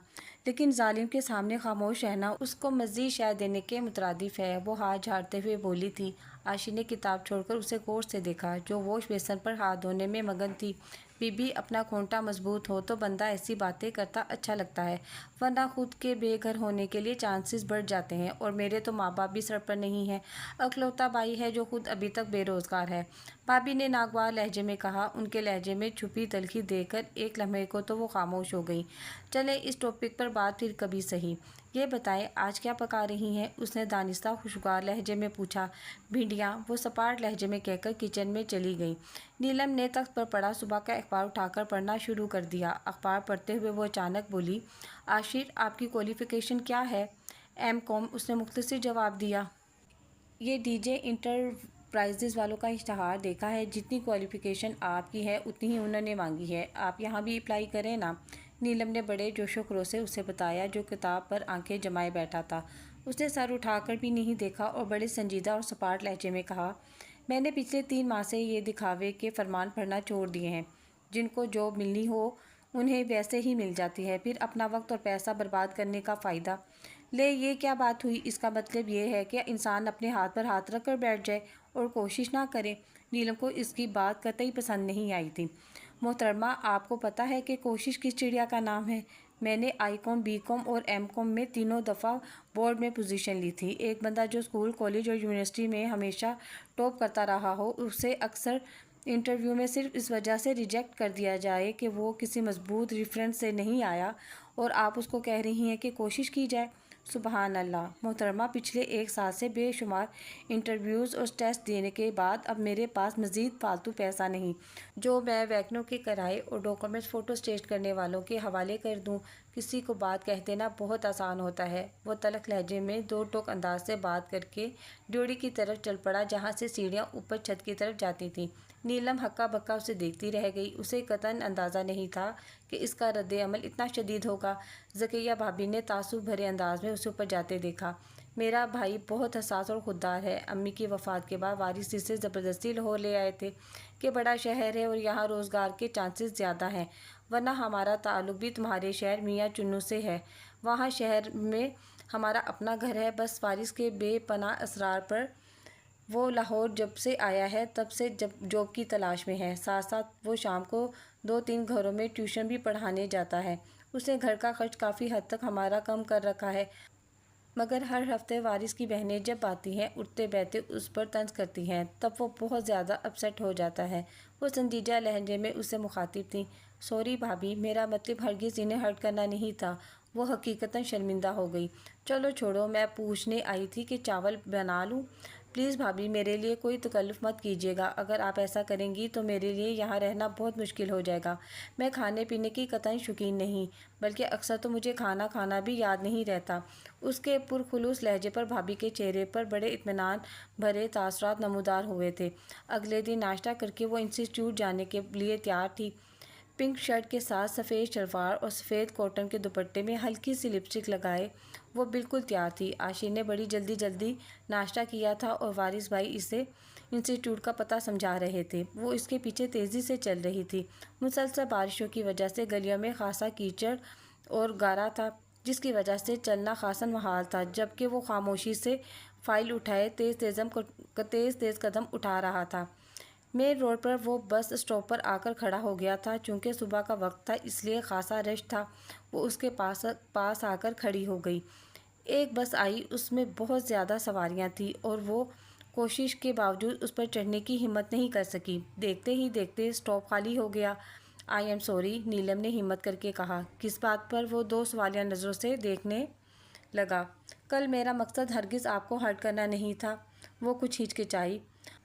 Speaker 1: لیکن ظالم کے سامنے خاموش رہنا اس کو مزید شے دینے کے مترادف ہے، وہ ہاتھ جھاڑتے ہوئے بولی تھی۔ عاشر نے کتاب چھوڑ کر اسے غور سے دیکھا، جو واش بیسن پر ہاتھ دھونے میں مگن تھی۔ بی بی، اپنا کھونٹا مضبوط ہو تو بندہ ایسی باتیں کرتا اچھا لگتا ہے، ورنہ خود کے بے گھر ہونے کے لیے چانسز بڑھ جاتے ہیں، اور میرے تو ماں باپ بھی سر پر نہیں ہیں، اکلوتا بھائی ہے جو خود ابھی تک بے روزگار ہے۔ بھابی نے ناگوار لہجے میں کہا۔ ان کے لہجے میں چھپی تلخی دیکھ کر ایک لمحے کو تو وہ خاموش ہو گئی۔ چلیں اس ٹاپک پر بات پھر کبھی سہی۔ یہ بتائیں آج کیا پکا رہی ہیں؟ اس نے دانستہ خوشگوار لہجے میں پوچھا۔ بھنڈیاں، وہ سپاٹ لہجے میں کہہ کر کچن میں چلی گئی۔ نیلم نے تخت پر پڑا صبح کا اخبار اٹھا کر پڑھنا شروع کر دیا۔ اخبار پڑھتے ہوئے وہ اچانک بولی، عاشر، آپ کی کوالیفیکیشن کیا ہے؟ ایم کام، اس نے مختصر جواب دیا۔ یہ ڈی جے انٹرپرائزز والوں کا اشتہار دیکھا ہے، جتنی کوالیفیکیشن آپ کی ہے اتنی ہی انہوں نے مانگی ہے، آپ یہاں بھی اپلائی کریں نا۔ نیلم نے بڑے جوش و خروش سے اسے بتایا، جو کتاب پر آنکھیں جمائے بیٹھا تھا۔ اس نے سر اٹھا کر بھی نہیں دیکھا اور بڑے سنجیدہ اور سپاٹ لہجے میں کہا، میں نے پچھلے 3 ماہ سے یہ دکھاوے کے فرمان پڑھنا چھوڑ دیے ہیں۔ جن کو جاب ملنی ہو انہیں ویسے ہی مل جاتی ہے، پھر اپنا وقت اور پیسہ برباد کرنے کا فائدہ؟ لے، یہ کیا بات ہوئی؟ اس کا مطلب یہ ہے کہ انسان اپنے ہاتھ پر ہاتھ رکھ کر بیٹھ جائے اور کوشش نہ کرے؟ نیلم کو اس کی بات قطعی پسند نہیں آئی تھی۔ محترمہ، آپ کو پتہ ہے کہ کوشش کس چڑیا کا نام ہے؟ میں نے آئی کام، بی کام اور ایم کام میں تینوں دفعہ بورڈ میں پوزیشن لی تھی۔ ایک بندہ جو اسکول، کالج اور یونیورسٹی میں ہمیشہ ٹاپ کرتا رہا ہو، اسے اکثر انٹرویو میں صرف اس وجہ سے ریجیکٹ کر دیا جائے کہ وہ کسی مضبوط ریفرنس سے نہیں آیا، اور آپ اس کو کہہ رہی ہیں کہ کوشش کی جائے؟ سبحان اللہ! محترمہ، پچھلے 1 سال سے بے شمار انٹرویوز اور ٹیسٹ دینے کے بعد اب میرے پاس مزید فالتو پیسہ نہیں جو میں ویگنوں کے کرائے اور ڈاکومنٹس فوٹو اسٹیٹ کرنے والوں کے حوالے کر دوں۔ کسی کو بات کہہ دینا بہت آسان ہوتا ہے۔ وہ تلخ لہجے میں 2 ٹوک انداز سے بات کر کے ڈیوڑی کی طرف چل پڑا، جہاں سے سیڑھیاں اوپر چھت کی طرف جاتی تھیں۔ نیلم ہکا بکا اسے دیکھتی رہ گئی۔ اسے قطعاً اندازہ نہیں تھا کہ اس کا رد عمل اتنا شدید ہوگا۔ ذکیہ بھابی نے تعصب بھرے انداز میں اسے اوپر جاتے دیکھا۔ میرا بھائی بہت حساس اور خوددار ہے۔ امی کی وفات کے بعد وارث اسے زبردستی لاہور لے آئے تھے کہ بڑا شہر ہے اور یہاں روزگار کے چانسز زیادہ ہیں، ورنہ ہمارا تعلق بھی تمہارے شہر میاں چنو سے ہے۔ وہاں شہر میں ہمارا اپنا گھر ہے۔ بس وارث کے بے پناہ اصرار پر وہ لاہور جب سے آیا ہے تب سے جاب کی تلاش میں ہے۔ ساتھ ساتھ وہ شام کو 2-3 گھروں میں ٹیوشن بھی پڑھانے جاتا ہے۔ اس نے گھر کا خرچ کافی حد تک ہمارا کم کر رکھا ہے۔ مگر ہر ہفتے وارث کی بہنیں جب آتی ہیں اٹھتے بیٹھتے اس پر طنز کرتی ہیں تب وہ بہت زیادہ اپسیٹ ہو جاتا ہے۔ وہ سنجیدہ لہجے میں اس سے مخاطب تھی۔ سوری بھابھی، میرا مطلب ہرگز انہیں ہرٹ کرنا نہیں تھا۔ وہ حقیقتاً شرمندہ ہو گئی۔ چلو چھوڑو، میں پوچھنے آئی تھی کہ چاول بنا لوں؟ پلیز بھابھی، میرے لیے کوئی تکلف مت کیجیے گا۔ اگر آپ ایسا کریں گی تو میرے لیے یہاں رہنا بہت مشکل ہو جائے گا۔ میں کھانے پینے کی قطعاً شوقین نہیں، بلکہ اکثر تو مجھے کھانا کھانا بھی یاد نہیں رہتا۔ اس کے پرخلوص لہجے پر بھابھی کے چہرے پر بڑے اطمینان بھرے تاثرات نمودار ہوئے تھے۔ اگلے دن ناشتہ کر کے وہ انسٹی ٹیوٹ جانے کے لیے تیار تھی۔ پنک شرٹ کے ساتھ سفید شلوار اور سفید کاٹن کے دوپٹے میں ہلکی سی لپسٹک لگائے وہ بالکل تیار تھی۔ عاشر نے بڑی جلدی ناشتہ کیا تھا اور وارث بھائی اسے انسٹی ٹیوٹ کا پتہ سمجھا رہے تھے۔ وہ اس کے پیچھے تیزی سے چل رہی تھی۔ مسلسل بارشوں کی وجہ سے گلیوں میں خاصا کیچڑ اور گارا تھا، جس کی وجہ سے چلنا خاصا محال تھا، جبکہ وہ خاموشی سے فائل اٹھائے تیز قدم اٹھا رہا تھا۔ مین روڈ پر وہ بس اسٹاپ پر آ کر کھڑا ہو گیا تھا۔ چونکہ صبح کا وقت تھا اس لیے خاصا رش تھا۔ وہ اس کے پاس آ کر کھڑی ہو گئی۔ ایک بس آئی، اس میں بہت زیادہ سواریاں تھیں اور وہ کوشش کے باوجود اس پر چڑھنے کی ہمت نہیں کر سکی۔ دیکھتے ہی دیکھتے اسٹاپ خالی ہو گیا۔ آئی ایم سوری، نیلم نے ہمت کر کے کہا۔ کس بات پر؟ وہ دو سوالیہ نظروں سے دیکھنے لگا۔ کل میرا مقصد ہرگز آپ کو ہرٹ کرنا نہیں تھا۔ وہ کچھ ہچکچائی۔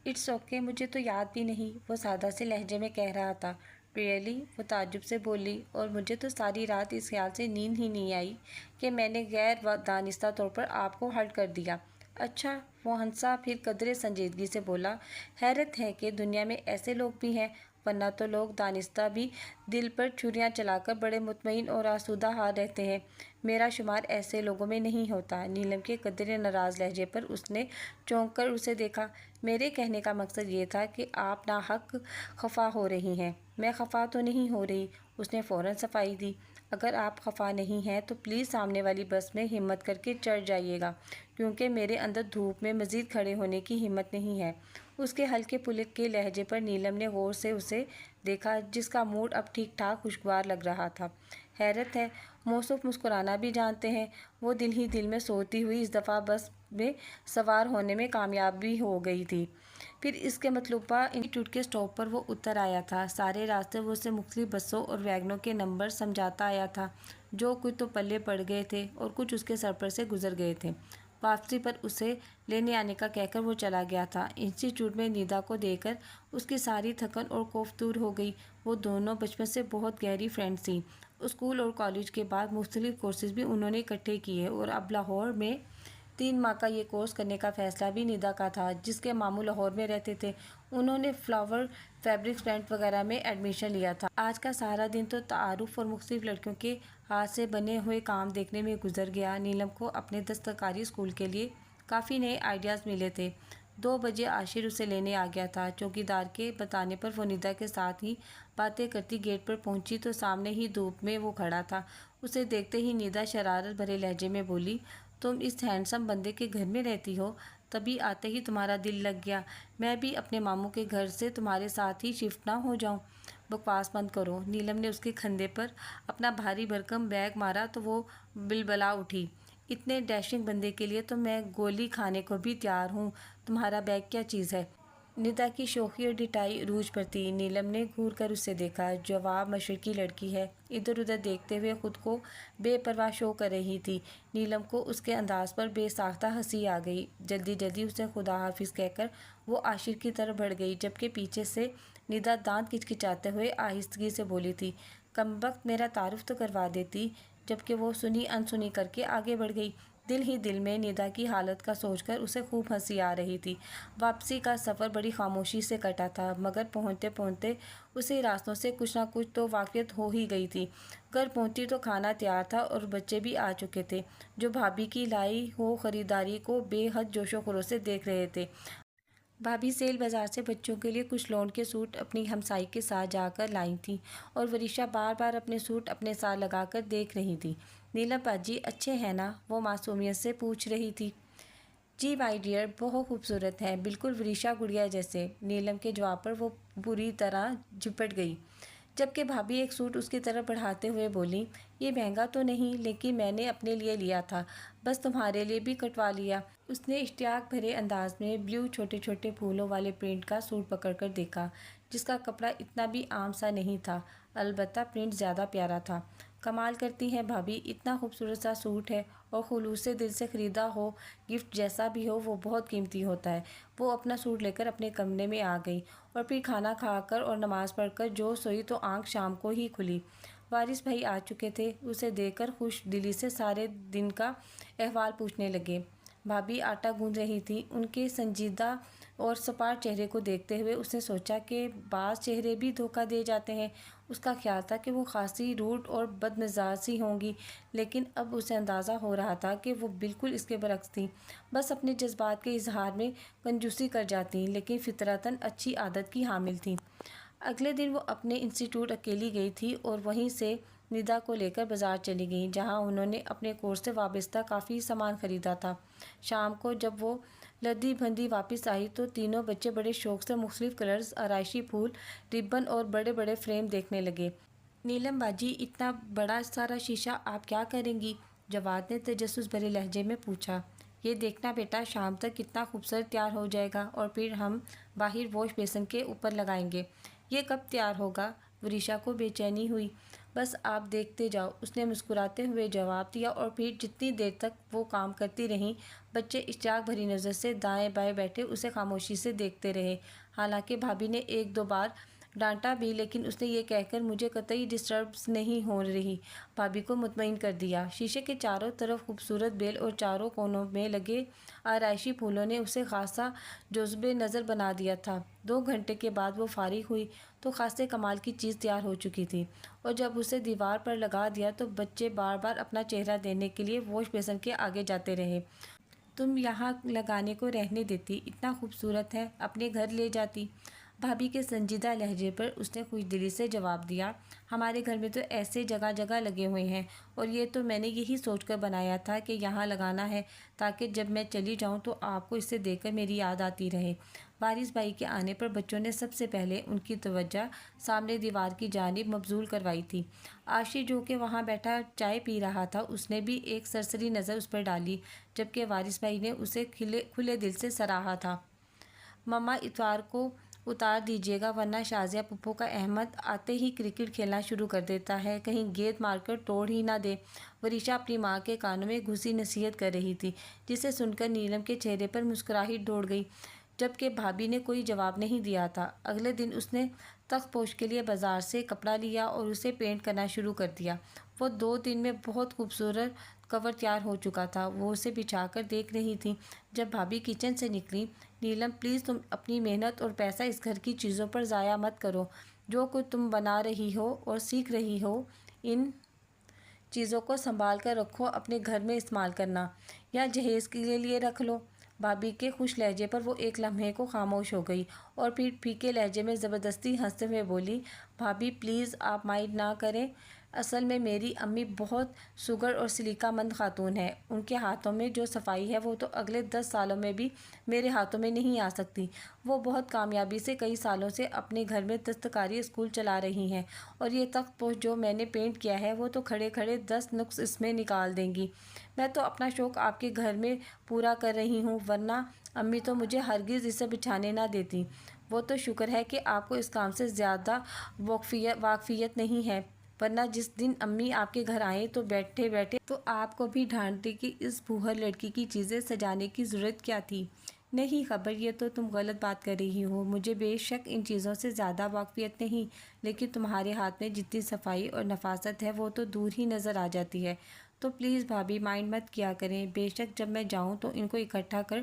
Speaker 1: اٹس اوکے، مجھے تو یاد بھی نہیں، وہ سادہ سے لہجے میں کہہ رہا تھا۔ ریئلی؟ وہ تعجب سے بولی۔ اور مجھے تو ساری رات اس خیال سے نیند ہی نہیں آئی کہ میں نے غیر دانستہ طور پر آپ کو ہرٹ کر دیا۔ اچھا، وہ ہنسا، پھر قدرے سنجیدگی سے بولا۔ حیرت ہے کہ دنیا میں ایسے لوگ بھی ہیں، ورنہ تو لوگ دانستہ بھی دل پر چھریاں چلا کر بڑے مطمئن اور آسودہ حال رہتے ہیں۔ میرا شمار ایسے لوگوں میں نہیں ہوتا۔ نیلم کے قدرے ناراض لہجے پر اس نے چونک کر اسے دیکھا۔ میرے کہنے کا مقصد یہ تھا کہ آپ ناحق خفا ہو رہی ہیں۔ میں خفا تو نہیں ہو رہی، اس نے فوراً صفائی دی۔ اگر آپ خفا نہیں ہیں تو پلیز سامنے والی بس میں ہمت کر کے چڑھ جائیے گا، کیونکہ میرے اندر دھوپ میں مزید کھڑے ہونے کی ہمت نہیں ہے۔ اس کے ہلکے پھلکے لہجے پر نیلم نے غور سے اسے دیکھا، جس کا موڈ اب ٹھیک ٹھاک خوشگوار لگ رہا تھا۔ حیرت ہے، موصوف مسکرانا بھی جانتے ہیں۔ وہ دل ہی دل میں سوچتی ہوئی اس دفعہ بس میں سوار ہونے میں کامیاب بھی ہو گئی تھی۔ پھر اس کے مطلوبہ انسٹی ٹیوٹ کے اسٹاپ پر وہ اتر آیا تھا۔ سارے راستے وہ اسے مختلف بسوں اور ویگنوں کے نمبر سمجھاتا آیا تھا۔ جو کچھ تو پلے پڑ گئے تھے اور کچھ اس کے سر پر سے گزر گئے تھے۔ واپسی پر اسے لینے آنے کا کہہ کر وہ چلا گیا تھا۔ انسٹی ٹیوٹ میں ندا کو دیکھ کر اس کی ساری تھکن اور خوف دور ہو گئی۔ وہ دونوں بچپن سے بہت گہری فرینڈز تھیں۔ اسکول اور کالج کے بعد مختلف کورسز بھی انہوں نے اکٹھے کیے اور اب لاہور میں 3 ماہ کا یہ کورس کرنے کا فیصلہ بھی ندا کا تھا، جس کے ماموں لاہور میں رہتے تھے۔ انہوں نے فلاور فیبرکس پلانٹ وغیرہ میں ایڈمیشن لیا تھا۔ آج کا سارا دن تو تعارف اور مختلف لڑکیوں کے ہاتھ سے بنے ہوئے کام دیکھنے میں گزر گیا۔ نیلم کو اپنے دستکاری اسکول کے لیے کافی نئے آئیڈیاز ملے تھے۔ 2 بجے عاشر اسے لینے آ گیا تھا۔ چوکیدار کے بتانے پر وہ ندا کے ساتھ ہی باتیں کرتی گیٹ پر پہنچی تو سامنے ہی دھوپ میں وہ کھڑا تھا۔ اسے دیکھتے ہی ندا شرارت بھرے لہجے میں بولی، تم اس ہینڈسم بندے کے گھر میں رہتی ہو؟ تبھی آتے ہی تمہارا دل لگ گیا۔ میں بھی اپنے ماموں کے گھر سے تمہارے ساتھ ہی شفٹ نہ ہو جاؤں؟ بکواس بند کرو۔ نیلم نے اس کے کندھے پر اپنا بھاری بھرکم بیگ مارا تو وہ بلبلا اٹھی۔ اتنے ڈیشنگ بندے کے لیے تو میں گولی کھانے کو بھی تیار ہوں۔ تمہارا بیگ کیا چیز ہے؟ ندا کی شوخی اور ڈٹائی عروج پر تھی۔ نیلم نے گھور کر اسے دیکھا۔ جواب مشرقی لڑکی ہے، ادھر ادھر دیکھتے ہوئے خود کو بے پرواہ شو کر رہی تھی۔ نیلم کو اس کے انداز پر بے ساختہ ہنسی آ گئی۔ جلدی اسے خدا حافظ کہہ کر وہ عاشر کی طرف بڑھ گئی، جبکہ پیچھے سے ندا دانت کچکچاتے ہوئے آہستگی سے بولی تھی، کمبخت میرا تعارف تو کروا دیتی، جبکہ وہ سنی انسنی کر کے آگے بڑھ گئی۔ دل ہی دل میں ندا کی حالت کا سوچ کر اسے خوب ہنسی آ رہی تھی۔ واپسی کا سفر بڑی خاموشی سے کٹا تھا، مگر پہنچتے پہنچتے اسے راستوں سے کچھ نہ کچھ تو واقفیت ہو ہی گئی تھی۔ گھر پہنچی تو کھانا تیار تھا اور بچے بھی آ چکے تھے، جو بھابھی کی لائی ہو خریداری کو بے حد جوش و خروش سے دیکھ رہے تھے۔ بھابھی سیل بازار سے بچوں کے لیے کچھ لون کے سوٹ اپنی ہمسائی کے ساتھ جا کر لائی تھیں اور وریشا بار بار اپنے سوٹ اپنے ساتھ لگا کر دیکھ رہی تھی۔ نیلم باجی اچھے ہیں نا؟ وہ معصومیت سے پوچھ رہی تھی۔ جی مائی ڈیئر، بہت خوبصورت ہیں، بالکل وریشا گڑیا جیسے۔ نیلم کے جواب پر وہ بری طرح جھپٹ گئی۔ جبکہ بھابھی ایک سوٹ اس کی طرف بڑھاتے ہوئے بولی، یہ مہنگا تو نہیں لیکن میں نے اپنے لیے لیا تھا، بس تمہارے لیے بھی کٹوا لیا۔ اس نے اشتیاق بھرے انداز میں بلیو چھوٹے چھوٹے پھولوں والے پرنٹ کا سوٹ پکڑ کر دیکھا، جس کا کپڑا اتنا بھی عام سا نہیں تھا، البتہ پرنٹ زیادہ پیارا تھا۔ کمال کرتی ہیں بھابھی، اتنا خوبصورت سا سوٹ ہے اور خلوص سے دل سے خریدا ہو گفٹ جیسا بھی ہو وہ بہت قیمتی ہوتا ہے۔ وہ اپنا سوٹ لے کر اپنے کمرے میں آ گئی اور پھر کھانا کھا کر اور نماز پڑھ کر جو سوئی تو آنکھ شام کو ہی کھلی۔ وارث بھائی آ چکے تھے، اسے دیکھ کر خوش دلی سے سارے دن کا احوال پوچھنے لگے۔ بھابھی آٹا گوندھ رہی تھی، ان کے سنجیدہ اور سپاٹ چہرے کو دیکھتے ہوئے اس نے سوچا کہ بعض چہرے بھی دھوکہ دے جاتے ہیں۔ اس کا خیال تھا کہ وہ خاصی روڈ اور بد مزاج سی ہوں گی، لیکن اب اسے اندازہ ہو رہا تھا کہ وہ بالکل اس کے برعکس تھیں، بس اپنے جذبات کے اظہار میں کنجوسی کر جاتیں، لیکن فطرتاً اچھی عادت کی حامل تھیں۔ اگلے دن وہ اپنے انسٹی ٹیوٹ اکیلی گئی تھی اور وہیں سے ندا کو لے کر بازار چلی گئیں، جہاں انہوں نے اپنے کورس سے وابستہ کافی سامان خریدا تھا۔ شام کو جب وہ لدی بھندی واپس آئی تو تینوں بچے بڑے شوق سے مختلف کلرز، آرائشی پھول، ربن اور بڑے بڑے فریم دیکھنے لگے۔ نیلم باجی، اتنا بڑا سارا شیشہ آپ کیا کریں گی؟ جواد نے تجسس بھرے لہجے میں پوچھا۔ یہ دیکھنا بیٹا، شام تک کتنا خوبصورت تیار ہو جائے گا اور پھر ہم باہر واش بیسن کے اوپر لگائیں گے۔ یہ کب تیار ہوگا؟ وریشا کو بے چینی ہوئی۔ بس آپ دیکھتے جاؤ، اس نے مسکراتے ہوئے جواب دیا اور پھر جتنی دیر تک وہ کام کرتی رہیں، بچے اشتیاق بھری نظر سے دائیں بائیں بیٹھے اسے خاموشی سے دیکھتے رہے۔ حالانکہ بھابھی نے ایک دو بار ڈانٹا بھی، لیکن اس نے یہ کہہ کر مجھے قطعی ڈسٹرب نہیں ہو رہی، بھابھی کو مطمئن کر دیا۔ شیشے کے چاروں طرف خوبصورت بیل اور چاروں کونوں میں لگے آرائشی پھولوں نے اسے خاصا جذب نظر بنا دیا تھا۔ 2 گھنٹے کے بعد وہ فارغ ہوئی تو خاصے کمال کی چیز تیار ہو چکی تھی، اور جب اسے دیوار پر لگا دیا تو بچے بار بار اپنا چہرہ دینے کے لیے واش بیسن کے آگے جاتے رہے۔ تم یہاں لگانے کو رہنے دیتی، اتنا خوبصورت ہے، اپنے گھر لے جاتی۔ بھابھی کے سنجیدہ لہجے پر اس نے خوش دلی سے جواب دیا، ہمارے گھر میں تو ایسے جگہ جگہ لگے ہوئے ہیں، اور یہ تو میں نے یہی سوچ کر بنایا تھا کہ یہاں لگانا ہے تاکہ جب میں چلی جاؤں تو آپ کو اسے دیکھ کر میری یاد آتی رہے۔ وارث بھائی کے آنے پر بچوں نے سب سے پہلے ان کی توجہ سامنے دیوار کی جانب مبذول کروائی تھی۔ عاشی جو کہ وہاں بیٹھا چائے پی رہا تھا، اس نے بھی ایک سرسری نظر اس پر ڈالی، جبکہ وارث بھائی نے اسے کھلے دل سے سراہا تھا۔ مما، اتوار کو اتار دیجیے گا ورنہ شازیہ پھپھو کا احمد آتے ہی کرکٹ کھیلنا شروع کر دیتا ہے، کہیں گیند مار کر توڑ ہی نہ دے۔ وریشا اپنی ماں کے کانوں میں گھسی نصیحت کر رہی تھی، جسے سن کر نیلم کے چہرے پر مسکراہٹ دوڑ گئی، جبکہ بھابھی نے کوئی جواب نہیں دیا تھا۔ اگلے دن اس نے تخت پوش کے لیے بازار سے کپڑا لیا اور اسے پینٹ کرنا شروع کر دیا۔ وہ 2 دن میں بہت خوبصورت کور تیار ہو چکا تھا۔ وہ اسے بچھا کر دیکھ رہی تھیں جب بھابھی کچن سے نکلی۔ نیلم، پلیز تم اپنی محنت اور پیسہ اس گھر کی چیزوں پر ضائع مت کرو۔ جو کچھ تم بنا رہی ہو اور سیکھ رہی ہو، ان چیزوں کو سنبھال کر رکھو، اپنے گھر میں استعمال کرنا، یا جہیز کے لیے رکھ لو۔ بھابھی کے خوش لہجے پر وہ ایک لمحے کو خاموش ہو گئی اور پھر پھیکے لہجے میں زبردستی ہنستے ہوئے بولی، بھابھی پلیز آپ مائنڈ نہ کریں، اصل میں میری امی بہت سگڑ اور سلیقہ مند خاتون ہے، ان کے ہاتھوں میں جو صفائی ہے وہ تو اگلے 10 سالوں میں بھی میرے ہاتھوں میں نہیں آ سکتی۔ وہ بہت کامیابی سے کئی سالوں سے اپنے گھر میں دستکاری اسکول چلا رہی ہیں، اور یہ تخت پوش جو میں نے پینٹ کیا ہے وہ تو کھڑے کھڑے 10 نقص اس میں نکال دیں گی۔ میں تو اپنا شوق آپ کے گھر میں پورا کر رہی ہوں، ورنہ امی تو مجھے ہرگز اسے بچھانے نہ دیتی۔ وہ تو شکر ہے کہ آپ کو اس کام سے زیادہ واقفیت نہیں ہے، ورنہ جس دن امی آپ کے گھر آئیں تو بیٹھے بیٹھے تو آپ کو بھی ڈانٹتی کہ اس پھوہر لڑکی کی چیزیں سجانے کی ضرورت کیا تھی۔ نہیں خبر، یہ تو تم غلط بات کر رہی ہو، مجھے بے شک ان چیزوں سے زیادہ واقفیت نہیں، لیکن تمہارے ہاتھ میں جتنی صفائی اور نفاست ہے وہ تو دور ہی نظر آ جاتی ہے۔ تو پلیز بھابھی مائنڈ مت کیا کریں، بے شک جب میں جاؤں تو ان کو اکٹھا کر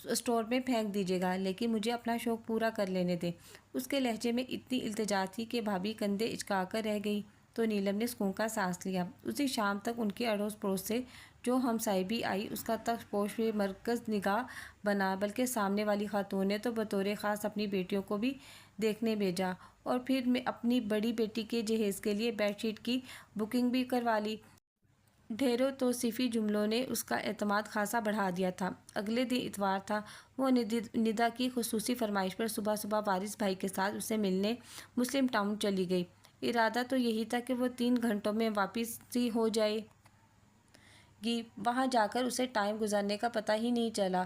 Speaker 1: اسٹور میں پھینک دیجیے گا، لیکن مجھے اپنا شوق پورا کر لینے دیں۔ اس کے لہجے میں اتنی التجا تھی کہ بھابھی کندھے اچکا کر رہ گئی، تو نیلم نے سکون کا سانس لیا۔ اسی شام تک ان کے اڑوس پڑوس سے جو ہمسائبی آئی اس کا تخت پوش بھی مرکز نگاہ بنا، بلکہ سامنے والی خاتون نے تو بطور خاص اپنی بیٹیوں کو بھی دیکھنے بھیجا، اور پھر میں اپنی بڑی بیٹی کے جہیز کے لیے بیڈ شیٹ کی بکنگ بھی کروا لی۔ ڈھیروں توصیفی جملوں نے اس کا اعتماد خاصا بڑھا دیا تھا۔ اگلے دن اتوار تھا۔ وہ ندا کی خصوصی فرمائش پر صبح صبح وارث بھائی کے ساتھ اسے ملنے مسلم ٹاؤن چلی گئی۔ ارادہ تو یہی تھا کہ وہ 3 گھنٹوں میں واپس ہی ہو جائے گی۔ وہاں جا کر اسے ٹائم گزرنے کا پتہ ہی نہیں چلا۔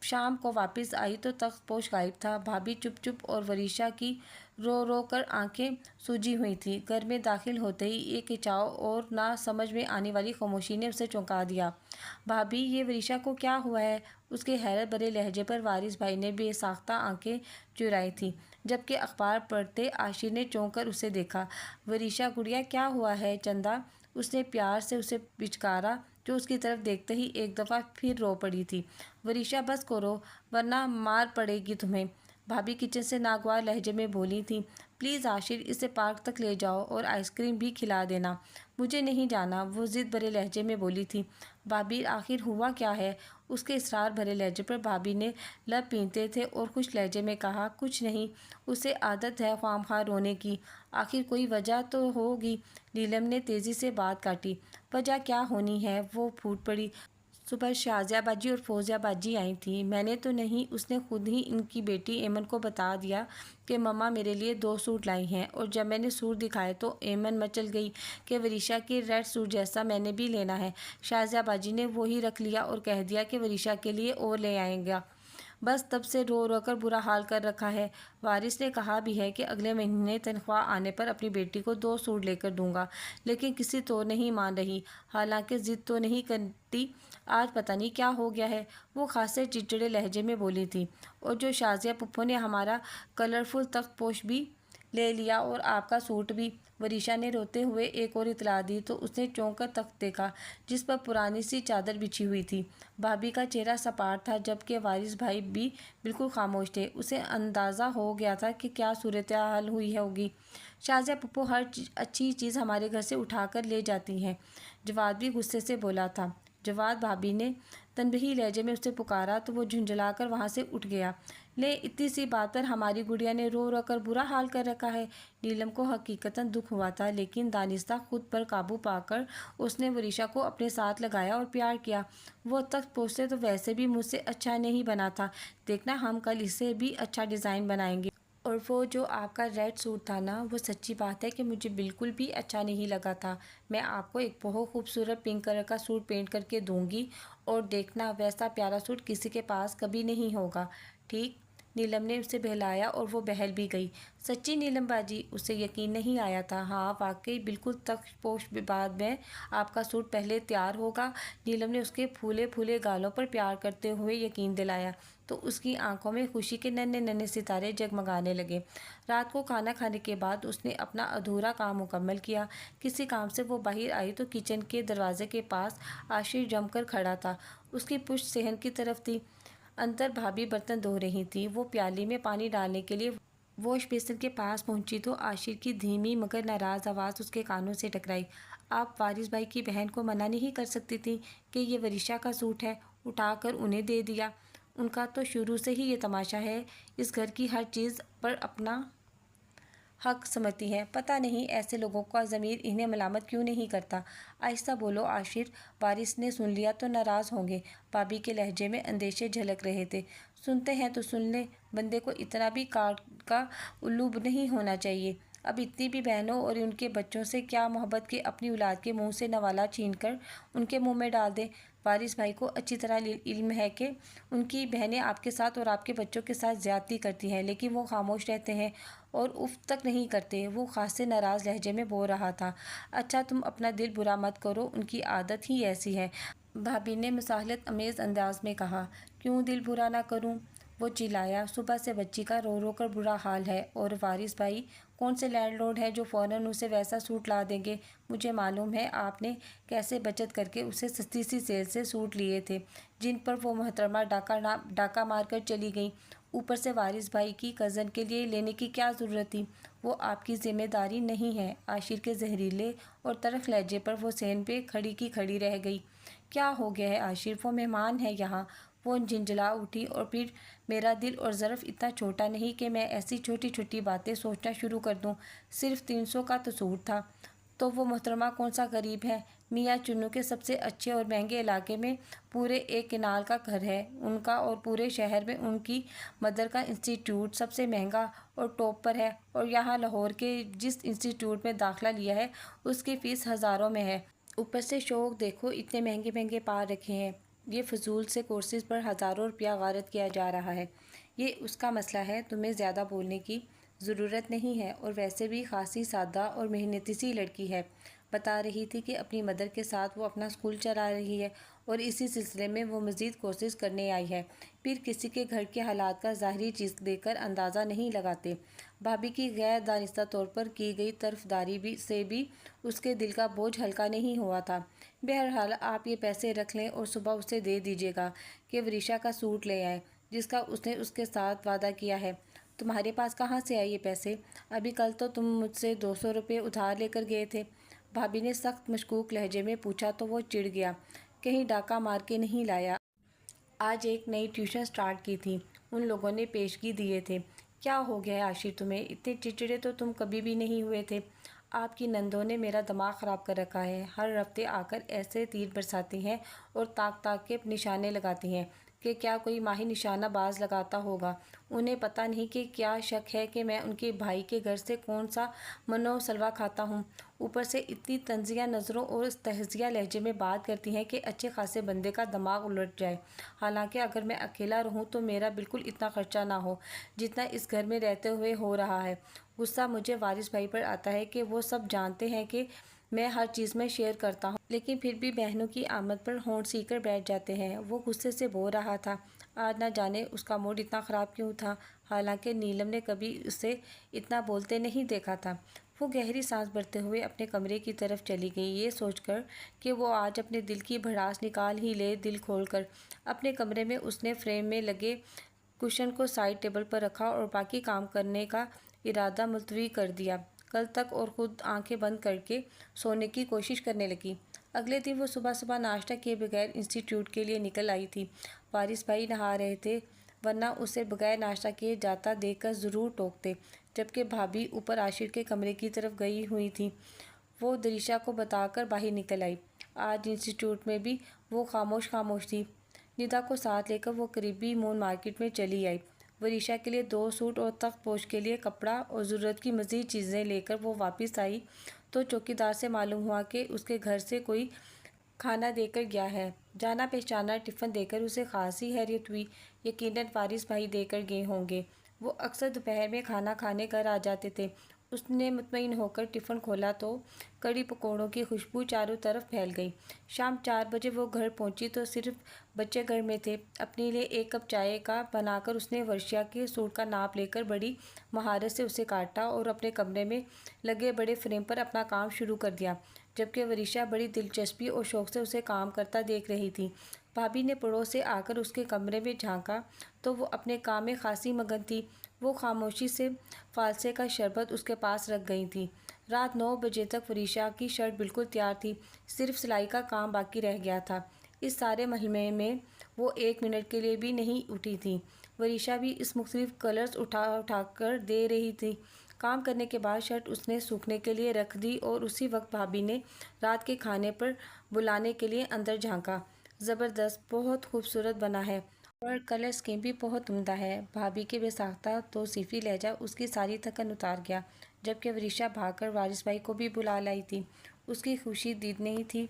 Speaker 1: شام کو واپس آئی تو تخت پوش غائب تھا۔ بھابھی چپ چپ اور وریشا کی رو رو کر آنکھیں سوجی ہوئی تھیں۔ گھر میں داخل ہوتے ہی ایک کھچاؤ اور نہ سمجھ میں آنے والی خاموشی نے اسے چونکا دیا۔ بھابھی، یہ وریشا کو کیا ہوا ہے؟ اس کے حیرت بھرے لہجے پر وارث بھائی نے بے ساختہ آنکھیں چرائی تھیں، جبکہ اخبار پڑھتے عاشر نے چونک کر اسے دیکھا۔ وریشا گڑیا، کیا ہوا ہے چندا؟ اس نے پیار سے اسے پچکارا، جو اس کی طرف دیکھتے ہی ایک دفعہ پھر رو پڑی تھی۔ وریشا، بس کرو ورنہ مار پڑے گی تمہیں، بھابھی کچن سے ناگوار لہجے میں بولی تھیں۔ پلیز عاشر، اسے پارک تک لے جاؤ اور آئس کریم بھی کھلا دینا۔ مجھے نہیں جانا، وہ ضد بھرے لہجے میں بولی تھی۔ بھابھی، آخر ہوا کیا ہے؟ اس کے اصرار بھرے لہجے پر بھابھی نے لب پیٹے تھے اور خوش لہجے میں کہا، کچھ نہیں، اسے عادت ہے خواہ مخواہ رونے کی، آخر کوئی وجہ تو ہوگی۔ نیلم نے تیزی سے بات کاٹی۔ وجہ کیا ہونی ہے؟ وہ پھوٹ پڑی۔ صبح شازیہ باجی اور فوزیہ باجی آئی تھیں۔ میں نے تو نہیں، اس نے خود ہی ان کی بیٹی ایمن کو بتا دیا کہ مما میرے لیے 2 سوٹ لائی ہیں، اور جب میں نے سوٹ دکھائے تو ایمن مچل گئی کہ وریشا کے ریڈ سوٹ جیسا میں نے بھی لینا ہے۔ شازیہ باجی نے وہی رکھ لیا اور کہہ دیا کہ وریشا کے لیے اور لے آئیں گا۔ بس تب سے رو رو کر برا حال کر رکھا ہے۔ وارث نے کہا بھی ہے کہ اگلے مہینے تنخواہ آنے پر اپنی بیٹی کو 2 سوٹ لے کر دوں گا، لیکن کسی طور نہیں مان رہی۔ حالانکہ ضد تو نہیں کرتی، آج پتہ نہیں کیا ہو گیا ہے، وہ خاصے چڑچڑے لہجے میں بولی تھی۔ اور جو شازیہ پھپھو نے ہمارا کلرفل تخت پوش بھی لے لیا اور آپ کا سوٹ بھی۔ وریشا نے روتے ہوئے ایک اور اطلاع دی تو اس نے چونک کر تخت دیکھا، جس پر پرانی سی چادر بچھی ہوئی تھی۔ بھابھی کا چہرہ سپاٹ تھا، جبکہ وارث بھائی بھی بالکل خاموش تھے۔ اسے اندازہ ہو گیا تھا کہ کیا صورتحال ہوئی ہوگی۔ شازیہ پھپھو ہر اچھی چیز ہمارے گھر سے اٹھا کر لے جاتی ہیں، جواد بھی غصے سے بولا تھا۔ جواد، بھابھی نے تنبیہی لہجے میں اسے پکارا تو وہ جھنجھلا کر وہاں سے اٹھ گیا۔ لے، اتنی سی بات پر ہماری گڑیا نے رو رو کر برا حال کر رکھا ہے۔ نیلم کو حقیقتاً دکھ ہوا تھا، لیکن دانستہ خود پر قابو پا کر اس نے وریشا کو اپنے ساتھ لگایا اور پیار کیا۔ وہ تخت پوش سے تو ویسے بھی مجھ سے اچھا نہیں بنا تھا، دیکھنا ہم کل اسے بھی اچھا ڈیزائن بنائیں گے۔ اور وہ جو آپ کا ریڈ سوٹ تھا نا، وہ سچی بات ہے کہ مجھے بالکل بھی اچھا نہیں لگا تھا۔ میں آپ کو ایک بہت خوبصورت پنک کلر کا سوٹ پینٹ کر کے دوں گی، اور دیکھنا ویسا پیارا سوٹ کسی کے پاس کبھی نہیں ہوگا، ٹھیک؟ نیلم نے اسے بہلایا اور وہ بہل بھی گئی۔ سچی نیلم باجی؟ اسے یقین نہیں آیا تھا۔ ہاں واقعی، بالکل تخت پوش بعد میں آپ کا سوٹ پہلے تیار ہوگا۔ نیلم نے اس کے پھولے پھولے گالوں پر پیار کرتے ہوئے یقین دلایا، تو اس کی آنکھوں میں خوشی کے ننھے ننھے ستارے جگمگانے لگے۔ رات کو کھانا کھانے کے بعد اس نے اپنا ادھورا کام مکمل کیا۔ کسی کام سے وہ باہر آئی تو کچن کے دروازے کے پاس عاشر جم کر کھڑا تھا۔ اس کی پشت صحن کی طرف تھی۔ اندر بھابھی برتن دھو رہی تھی۔ وہ پیالی میں پانی ڈالنے کے لیے واش بیسن کے پاس پہنچی تو عاشر کی دھیمی مگر ناراض آواز اس کے کانوں سے ٹکرائی۔ آپ وارث بھائی کی بہن کو منع نہیں کر سکتی تھیں کہ یہ وریشا کا سوٹ ہے، اٹھا کر انہیں دے دیا؟ ان کا تو شروع سے ہی یہ تماشا ہے، اس گھر کی ہر چیز پر اپنا حق سمجھتی ہیں۔ پتہ نہیں ایسے لوگوں کا ضمیر انہیں ملامت کیوں نہیں کرتا۔ آہستہ بولو عاشر، وارث نے سن لیا تو ناراض ہوں گے۔ بھابھی کے لہجے میں اندیشے جھلک رہے تھے۔ سنتے ہیں تو سن لیں، بندے کو اتنا بھی کاٹ کا الو نہیں ہونا چاہیے۔ اب اتنی بھی بہنوں اور ان کے بچوں سے کیا محبت کہ اپنی اولاد کے منہ سے نوالا چھین کر ان کے منہ میں ڈال دیں۔ وارث بھائی کو اچھی طرح علم ہے کہ ان کی بہنیں آپ کے ساتھ اور آپ کے بچوں کے ساتھ زیادتی کرتی ہیں، لیکن وہ خاموش رہتے ہیں اور اف تک نہیں کرتے۔ وہ خاصے ناراض لہجے میں بول رہا تھا۔ اچھا تم اپنا دل برا مت کرو، ان کی عادت ہی ایسی ہے، بھابھی نے مسالت امیز انداز میں کہا۔ کیوں دل برا نہ کروں؟ وہ چلایا۔ صبح سے بچی کا رو رو کر برا حال ہے، اور وارث بھائی کون سے لینڈ لارڈ ہیں جو فوراً اسے ویسا سوٹ لا دیں گے؟ مجھے معلوم ہے آپ نے کیسے بچت کر کے اسے سستی سی سیل سے سوٹ لیے تھے، جن پر وہ محترمہ ڈاکہ مار کر چلی گئیں۔ اوپر سے وارث بھائی کی کزن کے لیے لینے کی کیا ضرورت تھی؟ وہ آپ کی ذمہ داری نہیں ہے۔ عاشر کے زہریلے اور تلخ لہجے پر وہ صحن پہ کھڑی کی کھڑی رہ گئی۔ کیا ہو گیا ہے عاشر؟ وہ مہمان ہے یہاں۔ وہ جھنجھلا اٹھی۔ اور پھر میرا دل اور ظرف اتنا چھوٹا نہیں کہ میں ایسی چھوٹی چھوٹی باتیں سوچنا شروع کر دوں۔ صرف 300 کا تو سوٹ تھا، تو وہ محترمہ کون سا غریب ہے؟ میاں چنو کے سب سے اچھے اور مہنگے علاقے میں پورے 1 کنال کا گھر ہے ان کا، اور پورے شہر میں ان کی مدر کا انسٹیٹیوٹ سب سے مہنگا اور ٹاپ پر ہے، اور یہاں لاہور کے جس انسٹیٹیوٹ میں داخلہ لیا ہے اس کی فیس ہزاروں میں ہے۔ اوپر سے شوق دیکھو، اتنے مہنگے مہنگے پا رکھے ہیں۔ یہ فضول سے کورسز پر ہزاروں روپیہ غارت کیا جا رہا ہے۔ یہ اس کا مسئلہ ہے، تمہیں زیادہ بولنے کی ضرورت نہیں ہے، اور ویسے بھی خاصی سادہ اور محنتی سی لڑکی ہے۔ بتا رہی تھی کہ اپنی مدر کے ساتھ وہ اپنا اسکول چلا رہی ہے، اور اسی سلسلے میں وہ مزید کورسز کرنے آئی ہے۔ پھر کسی کے گھر کے حالات کا ظاہری چیز دیکھ کر اندازہ نہیں لگاتے۔ بھابی کی غیر دانستہ طور پر کی گئی طرفداری سے بھی اس کے دل کا بوجھ ہلکا نہیں ہوا تھا۔ بہرحال آپ یہ پیسے رکھ لیں اور صبح اسے دے دیجیے گا کہ وریشا کا سوٹ لے آئے جس کا اس نے اس کے ساتھ وعدہ کیا ہے۔ تمہارے پاس کہاں سے آئے یہ پیسے؟ ابھی کل تو تم مجھ سے 200 روپے ادھار لے کر گئے تھے۔ بھابی نے سخت مشکوک لہجے میں پوچھا تو وہ چڑ گیا۔ کہیں ڈاکہ مار کے نہیں لایا؟ آج ایک نئی ٹیوشن سٹارٹ کی تھی، ان لوگوں نے پیشگی دیے تھے۔ کیا ہو گیا ہے عاشر تمہیں؟ اتنے چڑچڑے تو تم کبھی بھی نہیں ہوئے تھے۔ آپ کی نندوں نے میرا دماغ خراب کر رکھا ہے، ہر ہفتے آ کر ایسے تیر برساتی ہیں اور تاک تاک کے نشانے لگاتی ہیں کہ کیا کوئی ماہی نشانہ باز لگاتا ہوگا۔ انہیں پتہ نہیں کہ کیا شک ہے کہ میں ان کے بھائی کے گھر سے کون سا منو سلوا کھاتا ہوں۔ اوپر سے اتنی طنزیہ نظروں اور استہزائیہ لہجے میں بات کرتی ہیں کہ اچھے خاصے بندے کا دماغ الٹ جائے۔ حالانکہ اگر میں اکیلا رہوں تو میرا بالکل اتنا خرچہ نہ ہو جتنا اس گھر میں رہتے ہوئے ہو رہا ہے۔ غصہ مجھے وارث بھائی پر آتا ہے کہ وہ سب جانتے ہیں کہ میں ہر چیز میں شیئر کرتا ہوں، لیکن پھر بھی بہنوں کی آمد پر ہونٹ سی کر بیٹھ جاتے ہیں۔ وہ غصے سے بول رہا تھا۔ آج نہ جانے اس کا موڈ اتنا خراب کیوں تھا، حالانکہ نیلم نے کبھی اسے اتنا بولتے نہیں دیکھا تھا۔ وہ گہری سانس بھرتے ہوئے اپنے کمرے کی طرف چلی گئی، یہ سوچ کر کہ وہ آج اپنے دل کی بھڑاس نکال ہی لے۔ دل کھول کر اپنے کمرے میں اس نے فریم میں لگے کشن کو سائڈ ٹیبل پر رکھا اور باقی کام کرنے کا ارادہ ملتوی کر دیا کل تک، اور خود آنکھیں بند کر کے سونے کی کوشش کرنے لگی۔ اگلے دن وہ صبح صبح ناشتہ کیے بغیر انسٹیٹیوٹ کے لیے نکل آئی تھی۔ وارث بھائی نہا رہے تھے، ورنہ اسے بغیر ناشتہ کیے جاتا دیکھ کر ضرور ٹوکتے۔ جبکہ بھابی اوپر عاشر کے کمرے کی طرف گئی ہوئی تھی، وہ دریشا کو بتا کر باہر نکل آئی۔ آج انسٹیٹیوٹ میں بھی وہ خاموش خاموش تھی۔ ندا کو ساتھ لے کر وہ قریبی مون مارکیٹ میں چلی آئی۔ وریشا کے لیے 2 سوٹ اور تخت پوش کے لیے کپڑا اور ضرورت کی مزید چیزیں لے کر وہ واپس آئی تو چوکیدار سے معلوم ہوا کہ اس کے گھر سے کوئی کھانا دے کر گیا ہے۔ جانا پہچانا ٹفن دے کر اسے خاصی حیرت ہوئی۔ یقیناً وارث بھائی دے کر گئے ہوں گے، وہ اکثر دوپہر میں کھانا کھانے گھر آ جاتے تھے۔ اس نے مطمئن ہو کر ٹفن کھولا تو کڑی پکوڑوں کی خوشبو چاروں طرف پھیل گئی۔ شام 4 بجے وہ گھر پہنچی تو صرف بچے گھر میں تھے۔ اپنے لیے 1 کپ چائے کا بنا کر اس نے ورشا کے سوٹ کا ناپ لے کر بڑی مہارت سے اسے کاٹا اور اپنے کمرے میں لگے بڑے فریم پر اپنا کام شروع کر دیا، جبکہ وریشا بڑی دلچسپی اور شوق سے اسے کام کرتا دیکھ رہی تھی۔ بھابی نے پڑوس سے آ کر اس کے کمرے میں جھانکا تو وہ اپنے کام میں خاصی مگن تھی۔ وہ خاموشی سے فالسے کا شربت اس کے پاس رکھ گئی تھی۔ رات 9 بجے تک وریشا کی شرٹ بالکل تیار تھی، صرف سلائی کا کام باقی رہ گیا تھا۔ اس سارے ملحمے میں وہ 1 منٹ کے لیے بھی نہیں اٹھی تھی۔ وریشا بھی اس مختلف کلرز اٹھا کر دے رہی تھی۔ کام کرنے کے بعد شرٹ اس نے سوکھنے کے لیے رکھ دی اور اسی وقت بھابی نے رات کے کھانے پر بلانے کے لیے اندر جھانکا۔ زبردست، بہت خوبصورت بنا ہے، اور کلر اسکیم بھی بہت عمدہ ہے۔ بھابی کے بے ساختہ توصیفی لہجہ اس کی ساری تھکن اتار گیا، جبکہ وریشا بھاگ کر وارث بھائی کو بھی بلا لائی تھی۔ اس کی خوشی دید نہیں تھی۔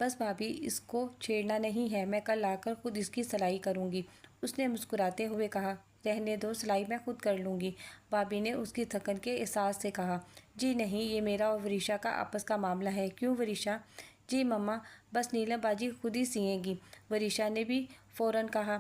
Speaker 1: بس بھابی، اس کو چھیڑنا نہیں ہے، میں کل آ کر خود اس کی سلائی کروں گی، اس نے مسکراتے ہوئے کہا۔ رہنے دو، سلائی میں خود کر لوں گی، بھابی نے اس کی تھکن کے احساس سے کہا۔ جی نہیں، یہ میرا اور وریشا کا آپس کا معاملہ ہے۔ کیوں وریشا؟ جی مما، بس نیلم باجی خود ہی سیئیں گی، وریشا نے بھی فوراً کہا۔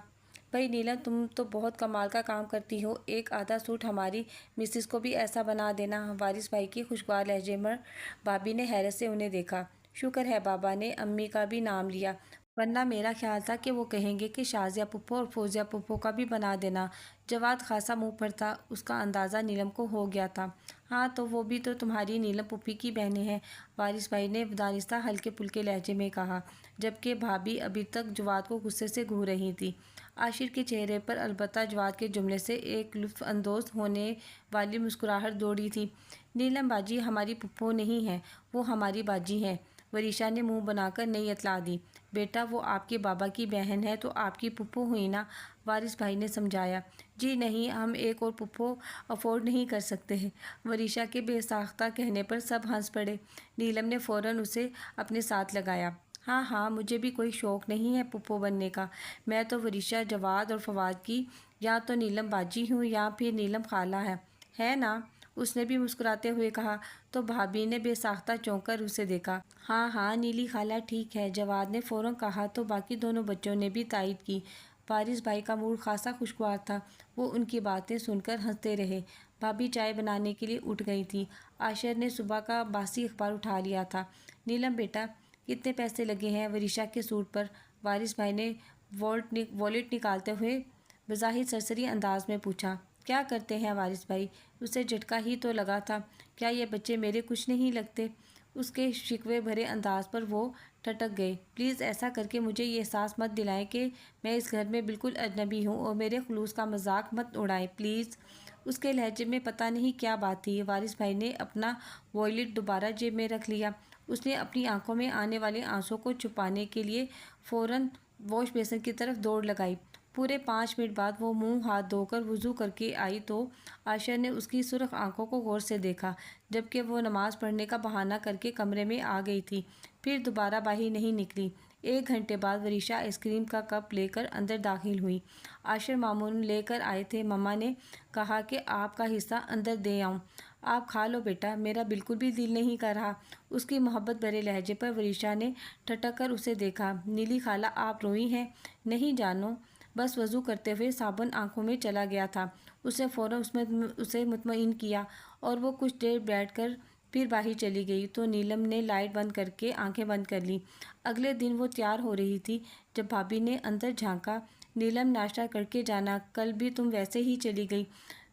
Speaker 1: بھئی نیلم، تم تو بہت کمال کا کام کرتی ہو، ایک آدھا سوٹ ہماری مسز کو بھی ایسا بنا دینا۔ وارث بھائی کی خوشگوار لہجے میں بھابی نے حیرت سے انہیں دیکھا۔ شکر ہے بابا نے امی کا بھی نام لیا، ورنہ میرا خیال تھا کہ وہ کہیں گے کہ شازیہ پھپھو اور فوزیہ پھپھو کا بھی بنا دینا۔ جواد خاصا منہ پر تھا، اس کا اندازہ نیلم کو ہو گیا تھا۔ ہاں تو وہ بھی تو تمہاری نیلم پھوپھی کی بہنیں ہیں، وارث بھائی نے دانستہ ہلکے پھلکے لہجے میں کہا، جبکہ بھابی ابھی تک جواد کو غصے سے گھور رہی تھی۔ عاشر کے چہرے پر البتہ جواد کے جملے سے ایک لطف اندوز ہونے والی مسکراہٹ دوڑی تھی۔ نیلم باجی ہماری پھپھو نہیں ہے، وہ ہماری باجی ہے، وریشا نے منہ بنا کر نئی اطلاع دی۔ بیٹا وہ آپ کے بابا کی بہن ہے تو آپ کی پھپھو ہوئی نا، وارث بھائی نے سمجھایا۔ جی نہیں، ہم ایک اور پھپھو افورڈ نہیں کر سکتے ہیں۔ وریشا کے بے ساختہ کہنے پر سب ہنس پڑے۔ نیلم نے فوراً اسے اپنے ساتھ لگایا۔ ہاں ہاں، مجھے بھی کوئی شوق نہیں ہے پھپھو بننے کا، میں تو وریشا، جواد اور فواد کی یا تو نیلم باجی ہوں یا پھر نیلم خالہ ہے نا، اس نے بھی مسکراتے ہوئے کہا۔ تو بھابھی نے بے ساختہ چونک کر اسے دیکھا۔ ہاں ہاں، نیلی خالہ ٹھیک ہے، جواد نے فوراً کہا تو باقی دونوں بچوں نے بھی تائید کی۔ وارث بھائی کا موڈ خاصا خوشگوار تھا، وہ ان کی باتیں سن کر ہنستے رہے۔ بھابھی چائے بنانے کے لیے اٹھ گئی تھی۔ عاشر نے صبح کا باسی اخبار اٹھا لیا تھا۔ نیلم بیٹا، کتنے پیسے لگے ہیں وریشا کے سوٹ پر؟ وارث بھائی نے والیٹ نکالتے ہوئے بظاہر سرسری انداز میں پوچھا۔ کیا کرتے ہیں وارث بھائی، اسے جھٹکا ہی تو لگا تھا، کیا یہ بچے میرے کچھ نہیں لگتے؟ اس کے شکوے بھرے انداز پر وہ ٹھٹک گئے۔ پلیز ایسا کر کے مجھے یہ احساس مت دلائیں کہ میں اس گھر میں بالکل اجنبی ہوں، اور میرے خلوص کا مذاق مت اڑائیں پلیز۔ اس کے لہجے میں پتہ نہیں کیا بات تھی۔ وارث بھائی نے اپنا والیٹ دوبارہ جیب میں رکھ لیا۔ اس نے اپنی آنکھوں میں آنے والے آنسوؤں کو چھپانے کے لیے فوراً واش بیسن کی طرف دوڑ لگائی۔ پورے 5 منٹ بعد وہ منہ ہاتھ دھو کر وضو کر کے آئی تو عاشر نے اس کی سرخ آنکھوں کو غور سے دیکھا، جبکہ وہ نماز پڑھنے کا بہانہ کر کے کمرے میں آ گئی تھی، پھر دوبارہ باہر نہیں نکلی۔ 1 گھنٹے بعد وریشا آئس کریم کا کپ لے کر اندر داخل ہوئی۔ عاشر معمول لے کر آئے تھے، مما نے کہا کہ آپ کا حصہ اندر دے آؤں، آپ کھا لو بیٹا، میرا بالکل بھی دل نہیں کر رہا۔ اس کی محبت بھرے لہجے پر وریشا نے ٹھٹک کر اسے دیکھا۔ نیلی خالہ آپ روئی ہیں؟ نہیں جانو، بس وضو کرتے ہوئے صابن آنکھوں میں چلا گیا تھا۔ اس نے فوراً اسے مطمئن کیا اور وہ کچھ دیر بیٹھ کر پھر باہر چلی گئی تو نیلم نے لائٹ بند کر کے آنکھیں بند کر لیں۔ اگلے دن وہ تیار ہو رہی تھی جب بھابھی نے اندر جھانکا۔ نیلم ناشتہ کر کے جانا، کل بھی تم ویسے ہی چلی گئی،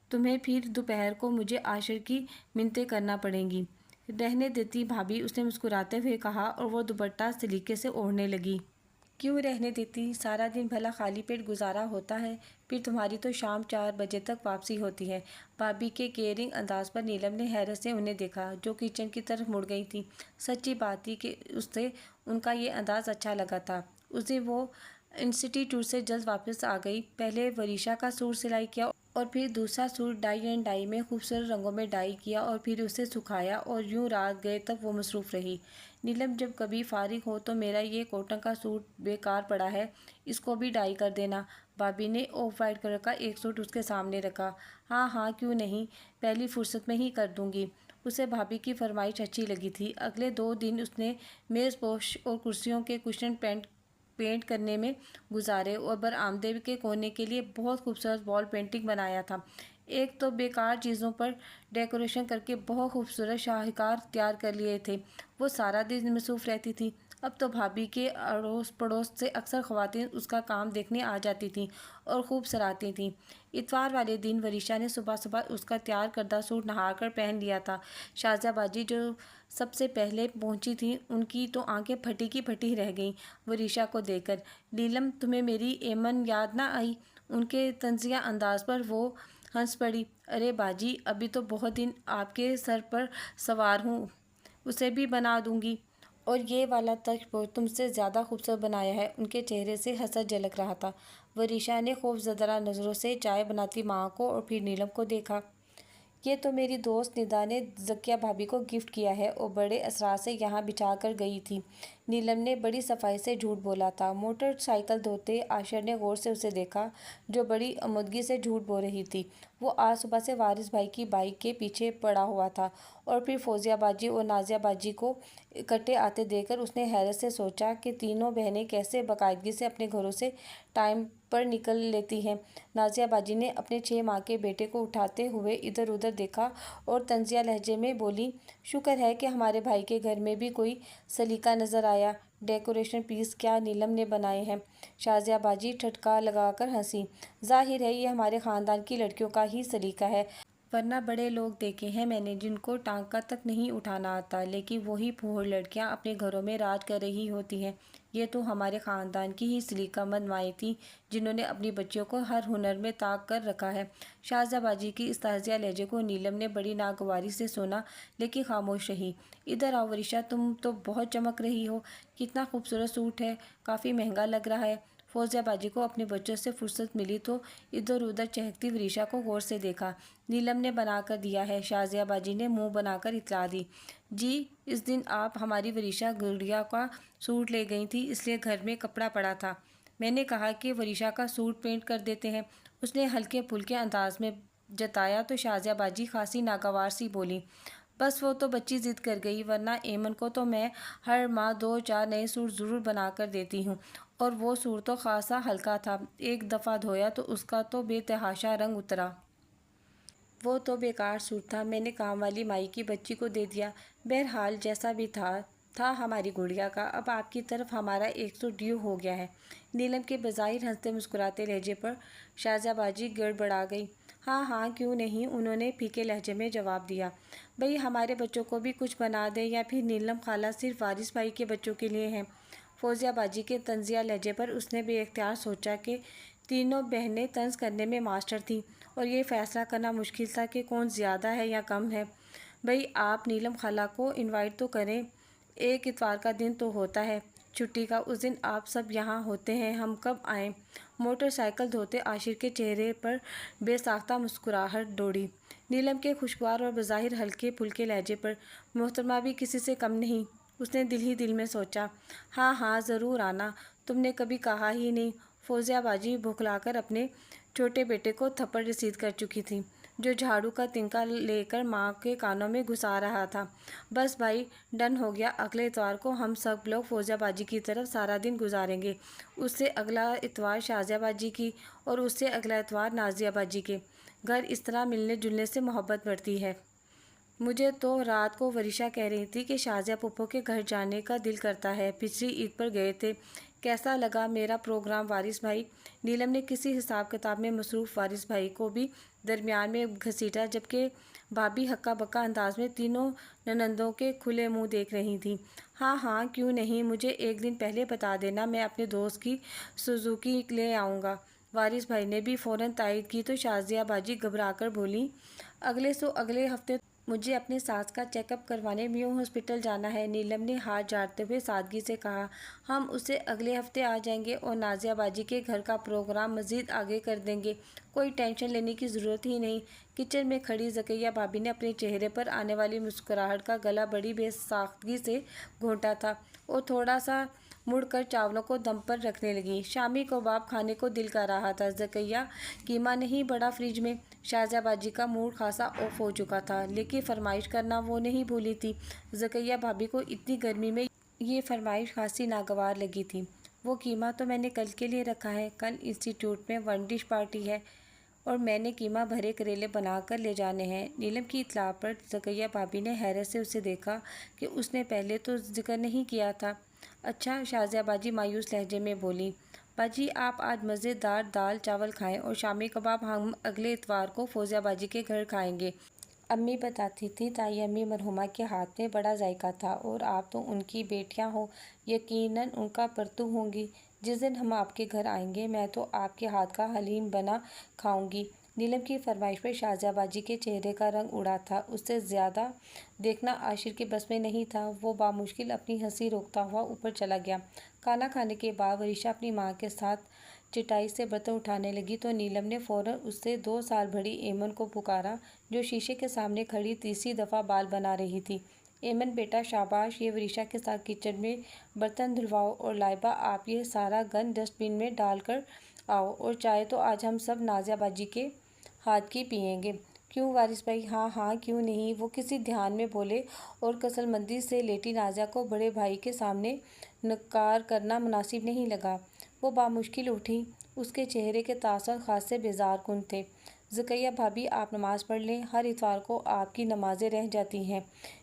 Speaker 1: تمہیں پھر دوپہر کو مجھے عاشر کی منتیں کرنا پڑیں گی۔ رہنے دیتی بھابھی، اس نے مسکراتے ہوئے کہا اور وہ دوپٹہ سلیقے سے اوڑھنے لگی۔ کیوں رہنے دیتی، سارا دن بھلا خالی پیٹ گزارا ہوتا ہے، پھر تمہاری تو شام 4 بجے تک واپسی ہوتی ہے۔ بھابھی کے کیئرنگ انداز پر نیلم نے حیرت سے انہیں دیکھا، جو کچن کی طرف مڑ گئی تھیں۔ سچی بات تھی کہ اسے ان کا یہ انداز اچھا لگا تھا۔ اس دن وہ انسٹی ٹیوٹ سے جلد واپس آ گئی۔ پہلے وریشا کا سوٹ سلائی کیا اور پھر دوسرا سوٹ ڈائی اینڈ ڈائی میں خوبصورت رنگوں میں ڈائی کیا اور پھر اسے سکھایا، اور یوں رات گئے تک وہ مصروف رہی۔ نیلم جب کبھی فارغ ہو تو میرا یہ کاٹن کا سوٹ بیکار پڑا ہے، اس کو بھی ڈائی کر دینا۔ بھابھی نے آف وائٹ کلر کا ایک سوٹ اس کے سامنے رکھا۔ ہاں ہاں، کیوں نہیں، پہلی فرصت میں ہی کر دوں گی۔ اسے بھابھی کی فرمائش اچھی لگی تھی۔ اگلے 2 دن اس نے میز پوش اور کرسیوں کے کشن پینٹ کرنے میں گزارے اور برآمدے کے کونے کے لیے بہت خوبصورت وال پینٹنگ بنایا تھا۔ ایک تو بیکار چیزوں پر ڈیکوریشن کر کے بہت خوبصورت شاہکار تیار کر لیے تھے۔ وہ سارا دن مصروف رہتی تھی۔ اب تو بھابھی کے اڑوس پڑوس سے اکثر خواتین اس کا کام دیکھنے آ جاتی تھیں اور خوب سراہتی تھیں۔ اتوار والے دن وریشا نے صبح صبح اس کا تیار کردہ سوٹ نہا کر پہن لیا تھا۔ شازیہ باجی جو سب سے پہلے پہنچی تھیں، ان کی تو آنکھیں پھٹی کی پھٹی رہ گئیں وریشا کو دیکھ کر۔ نیلم، تمہیں میری ایمن یاد نہ آئی؟ ان کے طنزیہ انداز پر وہ ہنس پڑی۔ ارے باجی، ابھی تو بہت دن آپ کے سر پر سوار ہوں، اسے بھی بنا دوں گی، اور یہ والا تخت تم سے زیادہ خوبصورت بنایا ہے۔ ان کے چہرے سے حسد جھلک رہا تھا۔ وریشا نے خوف زدہ نظروں سے چائے بناتی ماں کو اور پھر نیلم کو دیکھا۔ یہ تو میری دوست ندا نے ذکیہ بھابھی کو گفٹ کیا ہے اور بڑے اسرار سے یہاں بچھا کر گئی تھی۔ نیلم نے بڑی صفائی سے جھوٹ بولا تھا۔ موٹر سائیکل دھوتے عاشر نے غور سے اسے دیکھا، جو بڑی عمدگی سے جھوٹ بول رہی تھی۔ وہ آج صبح سے وارث بھائی کی بائیک کے پیچھے پڑا ہوا تھا، اور پھر فوزیہ باجی اور نازیہ باجی کو اکٹھے آتے دیکھ کر اس نے حیرت سے سوچا کہ تینوں بہنیں کیسے باقاعدگی سے اپنے گھروں سے ٹائم پر نکل لیتی ہیں۔ نازیہ باجی نے اپنے 6 ماہ کے بیٹے کو اٹھاتے ہوئے ادھر ادھر دیکھا اور طنزیہ لہجے میں بولی، شکر ہے کہ ہمارے بھائی کے گھر میں بھی کوئی سلیقہ نظر آیا۔ ڈیکوریشن پیس کیا نیلم نے بنائے ہیں؟ شازیہ باجی ٹھٹکا لگا کر ہنسی۔ ظاہر ہے یہ ہمارے خاندان کی لڑکیوں کا ہی سلیقہ ہے، ورنہ بڑے لوگ دیکھے ہیں میں نے جن کو ٹانکا تک نہیں اٹھانا آتا، لیکن وہی پھوڑ لڑکیاں اپنے گھروں میں راج کر رہی ہوتی ہیں۔ یہ تو ہمارے خاندان کی ہی سلیقہ مند مائیں تھیں جنہوں نے اپنی بچیوں کو ہر ہنر میں طاق کر رکھا ہے۔ شازیہ باجی کی اس تعزیہ لہجے کو نیلم نے بڑی ناگواری سے سنا، لیکن خاموش رہی۔ ادھر آؤ ورشا، تم تو بہت چمک رہی ہو، کتنا خوبصورت سوٹ ہے، کافی مہنگا لگ رہا ہے۔ فوزیہ باجی کو اپنے بچوں سے فرصت ملی تو ادھر ادھر چہکتی ورشا کو غور سے دیکھا۔ نیلم نے بنا کر دیا ہے، شازیہ باجی نے منہ بنا کر اطلاع دی۔ جی، اس دن آپ ہماری ورشا گڑیا کا سوٹ لے گئی تھی، اس لیے گھر میں کپڑا پڑا تھا۔ میں نے کہا کہ ورشا کا سوٹ پینٹ کر دیتے ہیں۔ اس نے ہلکے پھلکے انداز میں جتایا تو شازیہ باجی خاصی ناگوار سی بولی، بس وہ تو بچی ضد کر گئی، ورنہ ایمن کو تو میں ہر ماہ 2-4 نئے سوٹ ضرور بنا کر دیتی ہوں، اور وہ سوٹ تو خاصا ہلکا تھا، ایک دفعہ دھویا تو اس کا تو بے تحاشا رنگ اترا۔ وہ تو بیکار سوٹ تھا، میں نے کام والی مائی کی بچی کو دے دیا۔ بہرحال جیسا بھی تھا ہماری گڑیا کا، اب آپ کی طرف ہمارا ایک سوٹ ڈیو ہو گیا ہے۔ نیلم کے بظاہر ہنستے مسکراتے لہجے پر شازیہ باجی گڑبڑا گئی۔ ہاں ہاں کیوں نہیں، انہوں نے پھیکے لہجے میں جواب دیا۔ بھئی ہمارے بچوں کو بھی کچھ بنا دیں، یا پھر نیلم خالہ صرف وارث بھائی کے بچوں کے لیے ہیں؟ فوزیہ باجی کے طنزیہ لہجے پر اس نے بے اختیار سوچا کہ تینوں بہنیں طنز کرنے میں ماسٹر تھیں، اور یہ فیصلہ کرنا مشکل تھا کہ کون زیادہ ہے یا کم ہے۔ بھئی آپ نیلم خالہ کو انوائٹ تو کریں، ایک اتوار کا دن تو ہوتا ہے چھٹی کا، اس دن آپ سب یہاں ہوتے ہیں، ہم کب آئیں؟ موٹر سائیکل دھوتے عاشر کے چہرے پر بے ساختہ مسکراہٹ دوڑی۔ نیلم کے خوشگوار اور بظاہر ہلکے پھلکے لہجے پر محترمہ بھی کسی سے کم نہیں، اس نے دل ہی دل میں سوچا۔ ہاں ہاں ضرور آنا، تم نے کبھی کہا ہی نہیں۔ فوزیہ باجی بھکلا کر اپنے چھوٹے بیٹے کو تھپڑ رسید کر چکی تھی، جو جھاڑو کا تنکا لے کر ماں کے کانوں میں گھسا رہا تھا۔ بس بھائی، ڈن ہو گیا، اگلے اتوار کو ہم سب لوگ فوزیہ باجی کی طرف سارا دن گزاریں گے، اس سے اگلا اتوار شازیہ باجی کی، اور اس سے اگلا اتوار نازیہ باجی کے گھر۔ اس طرح ملنے جلنے سے محبت بڑھتی ہے۔ مجھے تو رات کو ورشا کہہ رہی تھی کہ شازیہ پھپھو کے گھر جانے کا دل کرتا ہے، پچھلی عید پر گئے تھے۔ کیسا لگا میرا پروگرام وارث بھائی؟ نیلم نے کسی حساب کتاب میں مصروف وارث بھائی کو بھی درمیان میں گھسیٹا، جبکہ بھابھی ہکا بکا انداز میں تینوں ننندوں کے کھلے منہ دیکھ رہی تھیں۔ ہاں ہاں کیوں نہیں، مجھے ایک دن پہلے بتا دینا، میں اپنے دوست کی سوزوکی لے آؤں گا۔ وارث بھائی نے بھی فوراً تائید کی تو شازیہ باجی گھبرا کر بولی، اگلے ہفتے مجھے اپنے ساس کا چیک اپ کروانے میو ہاسپٹل جانا ہے۔ نیلم نے ہاتھ جھاڑتے ہوئے سادگی سے کہا، ہم اسے اگلے ہفتے آ جائیں گے اور نازیہ باجی کے گھر کا پروگرام مزید آگے کر دیں گے، کوئی ٹینشن لینے کی ضرورت ہی نہیں۔ کچن میں کھڑی ذکیہ بھابھی نے اپنے چہرے پر آنے والی مسکراہٹ کا گلا بڑی بے ساختگی سے گھونٹا تھا، اور تھوڑا سا مڑ کر چاولوں کو دم پر رکھنے لگیں۔ شامی کباب کھانے کو دل کر رہا تھا، ذکیہ قیمہ نہیں بڑا فریج میں؟ شازیہ باجی کا موڈ خاصا آف ہو چکا تھا، لیکن فرمائش کرنا وہ نہیں بھولی تھی۔ ذکیہ بھابھی کو اتنی گرمی میں یہ فرمائش خاصی ناگوار لگی تھی۔ وہ قیمہ تو میں نے کل کے لیے رکھا ہے، کل انسٹی ٹیوٹ میں ون ڈش پارٹی ہے، اور میں نے قیمہ بھرے کریلے بنا کر لے جانے ہیں۔ نیلم کی اطلاع پر ذکیہ بھابھی نے حیرت سے اسے دیکھا کہ اس نے پہلے تو ذکر نہیں کیا تھا۔ اچھا، شازیہ باجی مایوس لہجے میں بولی۔ باجی آپ آج مزیدار دال چاول کھائیں، اور شامی کباب ہم اگلے اتوار کو فوزیہ باجی کے گھر کھائیں گے۔ امی بتاتی تھیں تائی امی مرحومہ کے ہاتھ میں بڑا ذائقہ تھا، اور آپ تو ان کی بیٹیاں ہو، یقیناً ان کا پرتو ہوں گی۔ جس دن ہم آپ کے گھر آئیں گے میں تو آپ کے ہاتھ کا حلیم بنا کھاؤں گی۔ نیلم کی فرمائش پر شازیہ باجی کے چہرے کا رنگ اڑا تھا، اس سے زیادہ دیکھنا عاشر کے بس میں نہیں تھا۔ وہ بامشکل اپنی ہنسی روکتا ہوا اوپر چلا گیا۔ کھانا کھانے کے بعد ورشا اپنی ماں کے ساتھ چٹائی سے برتن اٹھانے لگی تو نیلم نے فوراً اس سے 2 سال بڑی ایمن کو پکارا، جو شیشے کے سامنے کھڑی تیسری دفعہ بال بنا رہی تھی۔ ایمن بیٹا شاباش، یہ ورشا کے ساتھ کچن میں برتن دھلواؤ، اور لائبہ آپ یہ سارا گند ڈسٹ بن میں ڈال کر آؤ، اور چائے تو آج ہم سب نازیہ باجی کے ہاتھ کی پئیں گے۔ کیوں وارث بھائی؟ ہاں ہاں کیوں نہیں، وہ کسی دھیان میں بولے، اور کسل مندی سے لیٹی نازیہ کو بڑے بھائی کے سامنے نکار کرنا مناسب نہیں لگا۔ وہ بامشکل اٹھی، اس کے چہرے کے تاثرات خاصے بیزار کن تھے۔ ذکیہ بھابھی آپ نماز پڑھ لیں، ہر اتوار کو آپ کی نمازیں رہ جاتی ہیں۔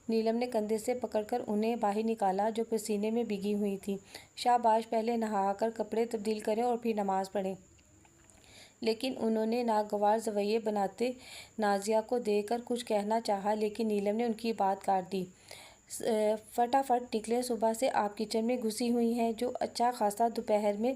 Speaker 1: نیلم نے کندھے سے پکڑ کر انہیں باہر نکالا، جو پسینے میں بھیگی ہوئی تھیں۔ شاباش، پہلے نہا کر کپڑے تبدیل کریں اور پھر نماز پڑھیں۔ لیکن انہوں نے ناگوار رویے بناتے نازیہ کو دیکھ کر کچھ کہنا چاہا، لیکن نیلم نے ان کی بات کاٹ دی۔ فٹافٹ نکلیں، صبح سے آپ کچن میں گھسی ہوئی ہیں، جو اچھا خاصا دوپہر میں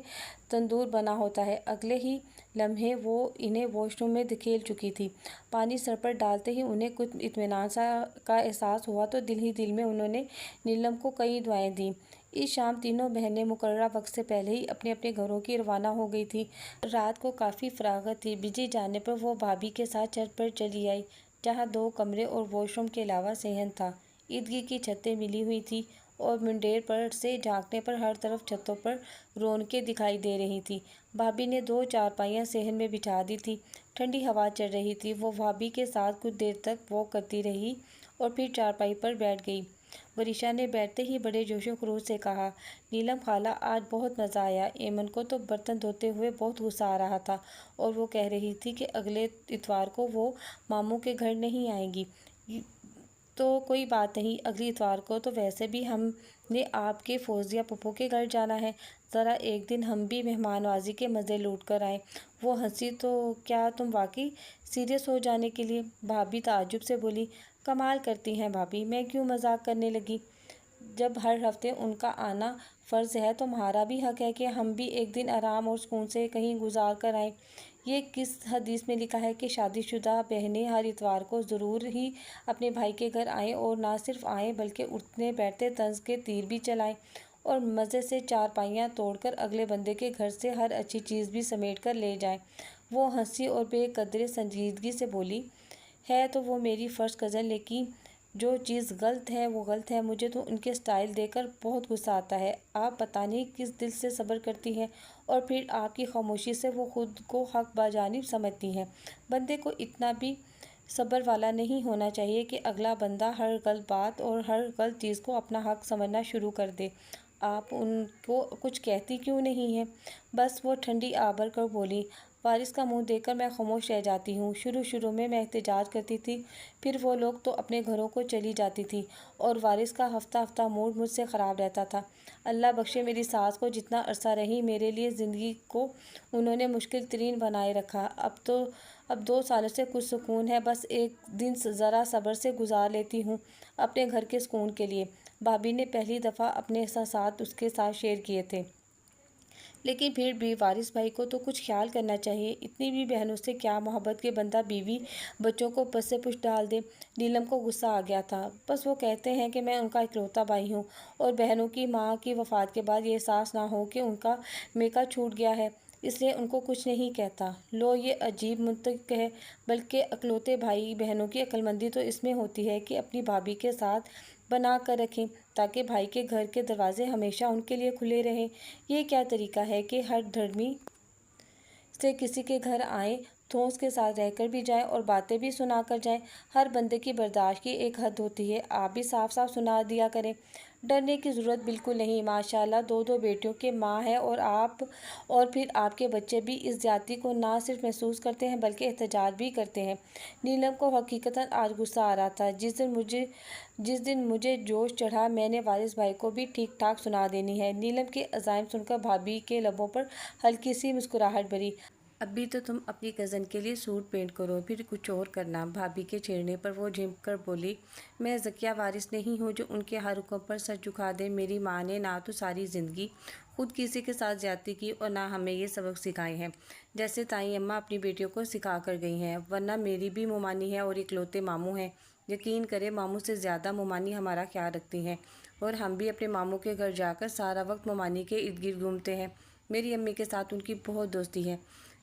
Speaker 1: تندور بنا ہوتا ہے۔ اگلے ہی لمحے وہ انہیں واش روم میں دھکیل چکی تھی۔ پانی سر پر ڈالتے ہی انہیں کچھ اطمینان سا کا احساس ہوا تو دل ہی دل میں انہوں نے نیلم کو کئی دعائیں دیں۔ اس شام تینوں بہنیں مقررہ وقت سے پہلے ہی اپنے اپنے گھروں کی روانہ ہو گئی تھیں۔ رات کو کافی فراغت تھی۔ بجلی جانے پر وہ بھابھی کے ساتھ چھت پر چلی آئی، جہاں 2 کمرے اور واش روم کے علاوہ صحن تھا۔ ارد گرد کی چھتیں ملی ہوئی تھیں اور منڈیر پر سے جھانکنے پر ہر طرف چھتوں پر رونقیں دکھائی دے رہی تھیں۔ بھابھی نے 2 چارپائیاں صحن میں بچھا دی تھیں۔ ٹھنڈی ہوا چل رہی تھی۔ وہ بھابھی کے ساتھ کچھ دیر تک واک کرتی رہی اور پھر چارپائی پر بیٹھ گئی۔ ورشا نے بیٹھتے ہی بڑے جوش و خروش سے کہا، نیلم خالہ، آج بہت مزہ آیا۔ ایمن کو تو برتن دھوتے ہوئے بہت غصہ آ رہا تھا اور وہ کہہ رہی تھی کہ اگلے اتوار کو وہ ماموں کے گھر نہیں آئیں گی۔ تو کوئی بات نہیں، اگلی اتوار کو تو ویسے بھی ہم نے آپ کے فوزیہ پھپھو کے گھر جانا ہے، ذرا ایک دن ہم بھی مہمان نوازی کے مزے لوٹ کر آئیں۔ وہ ہنسی، تو کیا تم واقعی سیریس ہو جانے کے لیے؟ بھابھی تعجب سے بولی، کمال کرتی ہیں بھابھی، میں کیوں مذاق کرنے لگی؟ جب ہر ہفتے ان کا آنا فرض ہے تو ہمارا بھی حق ہے کہ ہم بھی ایک دن آرام اور سکون سے کہیں گزار کر آئیں۔ یہ کس حدیث میں لکھا ہے کہ شادی شدہ بہنیں ہر اتوار کو ضرور ہی اپنے بھائی کے گھر آئیں، اور نہ صرف آئیں بلکہ اٹھنے بیٹھتے طنز کے تیر بھی چلائیں اور مزے سے چارپائیاں توڑ کر اگلے بندے کے گھر سے ہر اچھی چیز بھی سمیٹ کر لے جائیں؟ وہ ہنسی اور بے قدر سنجیدگی سے بولی، ہے تو وہ میری فرسٹ کزن، لیکن جو چیز غلط ہے وہ غلط ہے۔ مجھے تو ان کے سٹائل دیکھ کر بہت غصہ آتا ہے۔ آپ پتہ نہیں کس دل سے صبر کرتی ہیں، اور پھر آپ کی خاموشی سے وہ خود کو حق بجانب سمجھتی ہیں۔ بندے کو اتنا بھی صبر والا نہیں ہونا چاہیے کہ اگلا بندہ ہر غلط بات اور ہر غلط چیز کو اپنا حق سمجھنا شروع کر دے۔ آپ ان کو کچھ کہتی کیوں نہیں ہیں؟ بس، وہ ٹھنڈی آبر کر بولی۔ وارث کا منہ دیکھ کر میں خاموش رہ جاتی ہوں۔ شروع میں احتجاج کرتی تھی، پھر وہ لوگ تو اپنے گھروں کو چلی جاتی تھی اور وارث کا ہفتہ موڈ مجھ سے خراب رہتا تھا۔ اللہ بخشے میری ساس کو، جتنا عرصہ رہی میرے لیے زندگی کو انہوں نے مشکل ترین بنائے رکھا۔ اب 2 سالوں سے کچھ سکون ہے، بس ایک دن ذرا صبر سے گزار لیتی ہوں اپنے گھر کے سکون کے لیے۔ بھابھی نے پہلی دفعہ اپنے احساسات اس کے ساتھ شیئر کیے تھے۔ لیکن پھر بھی وارث بھائی کو تو کچھ خیال کرنا چاہیے، اتنی بھی بہنوں سے کیا محبت کہ بندہ بیوی بچوں کو پس سے پش ڈال دے۔ نیلم کو غصہ آ گیا تھا۔ بس وہ کہتے ہیں کہ میں ان کا اکلوتا بھائی ہوں، اور بہنوں کی ماں کی وفات کے بعد یہ احساس نہ ہو کہ ان کا میکا چھوٹ گیا ہے، اس لیے ان کو کچھ نہیں کہتا۔ لو، یہ عجیب منطق ہے، بلکہ اکلوتے بھائی بہنوں کی عقلمندی تو اس میں ہوتی ہے کہ اپنی بھابھی کے ساتھ بنا کر رکھیں تاکہ بھائی کے گھر کے دروازے ہمیشہ ان کے لیے کھلے رہیں۔ یہ کیا طریقہ ہے کہ ہر دھڑمی سے کسی کے گھر آئیں، دھوس کے ساتھ رہ کر بھی جائیں اور باتیں بھی سنا کر جائیں؟ ہر بندے کی برداشت کی ایک حد ہوتی ہے، آپ بھی صاف صاف سنا دیا کریں۔ ڈرنے کی ضرورت بالکل نہیں، ماشاءاللہ 2 بیٹیوں کے ماں ہیں، اور پھر آپ کے بچے بھی اس زیادتی کو نہ صرف محسوس کرتے ہیں بلکہ احتجاج بھی کرتے ہیں۔ نیلم کو حقیقتاً آج غصہ آ رہا تھا۔ جس دن مجھے جوش چڑھا، میں نے وارث بھائی کو بھی ٹھیک ٹھاک سنا دینی ہے۔ نیلم کے عزائم سن کر بھابھی کے لبوں پر ہلکی سی مسکراہٹ بھری۔ ابھی تو تم اپنی کزن کے لیے سوٹ پینٹ کرو، پھر کچھ اور کرنا۔ بھابھی کے چھیڑنے پر وہ جھنک کر بولی، میں ذکیہ وارث نہیں ہوں جو ان کے ہر حکم پر سر جھکا دے۔ میری ماں نے نہ تو ساری زندگی خود کسی کے ساتھ زیادتی کی اور نہ ہمیں یہ سبق سکھائے ہیں جیسے تائیں اماں اپنی بیٹیوں کو سکھا کر گئی ہیں، ورنہ میری بھی مومانی ہے اور اکلوتے ماموں ہیں۔ یقین کریں، ماموں سے زیادہ مومانی ہمارا خیال رکھتی ہیں، اور ہم بھی اپنے ماموں کے گھر جا کر سارا وقت مومانی کے ارد گرد گھومتے ہیں۔ میری امی کے ساتھ ان کی بہت دوستی ہے،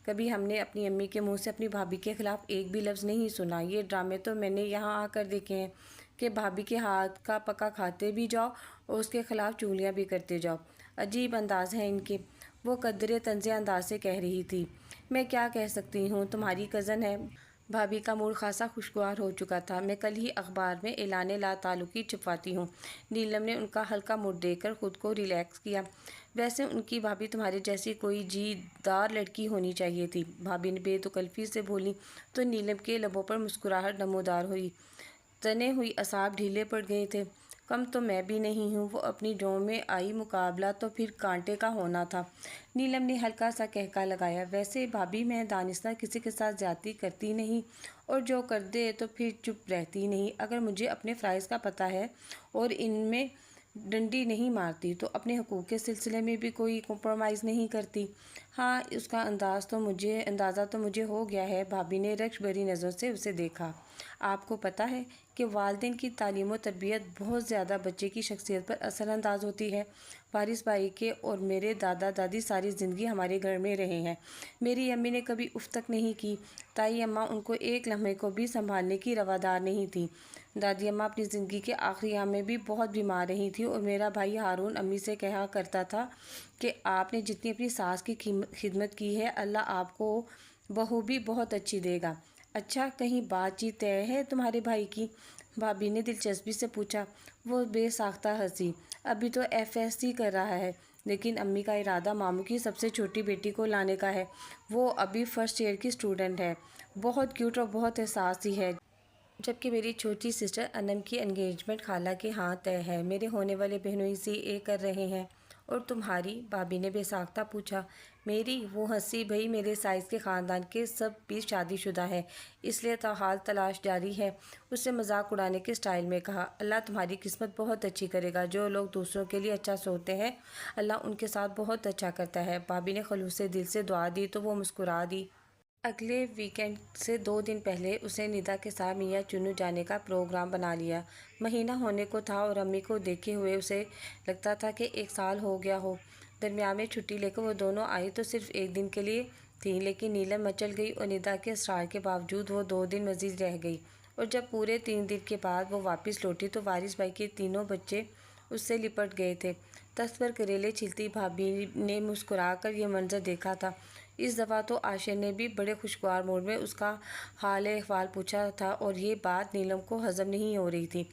Speaker 1: کبھی ہم نے اپنی امی کے منہ سے اپنی بھابھی کے خلاف ایک بھی لفظ نہیں سنا۔ یہ ڈرامے تو میں نے یہاں آ کر دیکھے ہیں کہ بھابھی کے ہاتھ کا پکا کھاتے بھی جاؤ اور اس کے خلاف چغلیاں بھی کرتے جاؤ۔ عجیب انداز ہیں ان کے، وہ قدرے طنزیہ انداز سے کہہ رہی تھی۔ میں کیا کہہ سکتی ہوں، تمہاری کزن ہے۔ بھابھی کا موڈ خاصا خوشگوار ہو چکا تھا۔ میں کل ہی اخبار میں اعلان لا تعلقی چھپواتی ہوں۔ نیلم نے ان کا ہلکا موڈ دیکھ کر خود کو ریلیکس کیا۔ ویسے ان کی بھابھی تمہارے جیسی کوئی جی دار لڑکی ہونی چاہیے تھی، بھابھی نے بے تکلفی سے بولی تو نیلم کے لبوں پر مسکراہٹ نمودار ہوئی۔ تنے ہوئی اعصاب ڈھیلے پڑ گئے تھے۔ کم تو میں بھی نہیں ہوں۔ وہ اپنی جوں میں آئی، مقابلہ تو پھر کانٹے کا ہونا تھا۔ نیلم نے ہلکا سا کہکا لگایا۔ ویسے بھابھی میں دانستہ کسی کے ساتھ زیادتی کرتی نہیں، اور جو کر دے تو پھر چپ رہتی نہیں۔ اگر مجھے اپنے فرائض کا پتہ ہے اور ان میں ڈنڈی نہیں مارتی تو اپنے حقوق کے سلسلے میں بھی کوئی کمپرومائز نہیں کرتی۔ ہاں، اس کا اندازہ تو مجھے ہو گیا ہے۔ بھابھی نے رکش بھری نظروں سے اسے دیکھا۔ آپ کو پتہ ہے کہ والدین کی تعلیم و تربیت بہت زیادہ بچے کی شخصیت پر اثر انداز ہوتی ہے۔ وارث بھائی کے اور میرے دادا دادی ساری زندگی ہمارے گھر میں رہے ہیں۔ میری امی نے کبھی اف تک نہیں کی۔ تائی اماں ان کو ایک لمحے کو بھی سنبھالنے کی روادار نہیں تھیں۔ دادی اماں اپنی زندگی کے آخری ایام میں بھی بہت بیمار رہی تھیں، اور میرا بھائی ہارون امی سے کہا کرتا تھا کہ آپ نے جتنی اپنی ساس کی خدمت کی ہے، اللہ آپ کو بہو بھی بہت اچھی دے گا۔ اچھا، کہیں بات چیت طے ہے تمہارے بھائی کی؟ بھابھی نے دلچسپی سے پوچھا۔ وہ بے ساختہ ہنسی۔ ابھی تو FSC کر رہا ہے، لیکن امی کا ارادہ ماموں کی سب سے چھوٹی بیٹی کو لانے کا ہے۔ وہ ابھی فرسٹ ایئر کی اسٹوڈنٹ ہے، بہت کیوٹ اور بہت احساسی ہے۔ جبکہ میری چھوٹی سسٹر انم کی انگیجمنٹ خالہ کے ہاں طے ہے۔ میرے ہونے والے بہنوئی CA کر رہے ہیں۔ اور تمہاری؟ بھابھی نے بے ساختہ پوچھا۔ میری؟ وہ ہنسی۔ بھئی میرے سائز کے خاندان کے سب بھی شادی شدہ ہیں، اس لیے تاحال تلاش جاری ہے۔ اس نے مذاق اڑانے کے سٹائل میں کہا۔ اللہ تمہاری قسمت بہت اچھی کرے گا۔ جو لوگ دوسروں کے لیے اچھا سوچتے ہیں، اللہ ان کے ساتھ بہت اچھا کرتا ہے۔ بھابھی نے خلوص سے دل سے دعا دی تو وہ مسکرا دی۔ اگلے ویکینڈ سے 2 دن پہلے اس نے ندا کے ساتھ میاں چنو جانے کا پروگرام بنا لیا۔ مہینہ ہونے کو تھا اور امی کو دیکھے ہوئے اسے لگتا تھا کہ 1 سال ہو گیا ہو۔ درمیان میں چھٹی لے کر وہ دونوں آئی تو صرف 1 دن کے لیے تھی، لیکن نیلم مچل گئی اور ندا کے اصرار کے باوجود وہ 2 دن مزید رہ گئی، اور جب پورے 3 دن کے بعد وہ واپس لوٹی تو وارث بھائی کے تینوں بچے اس سے لپٹ گئے تھے۔ تخت پر کریلے چھیلتی بھابھی نے مسکرا کر یہ منظر دیکھا تھا۔ اس دفعہ تو عاشر نے بھی بڑے خوشگوار موڈ میں اس کا حال احوال پوچھا تھا، اور یہ بات نیلم کو ہضم نہیں ہو رہی تھی۔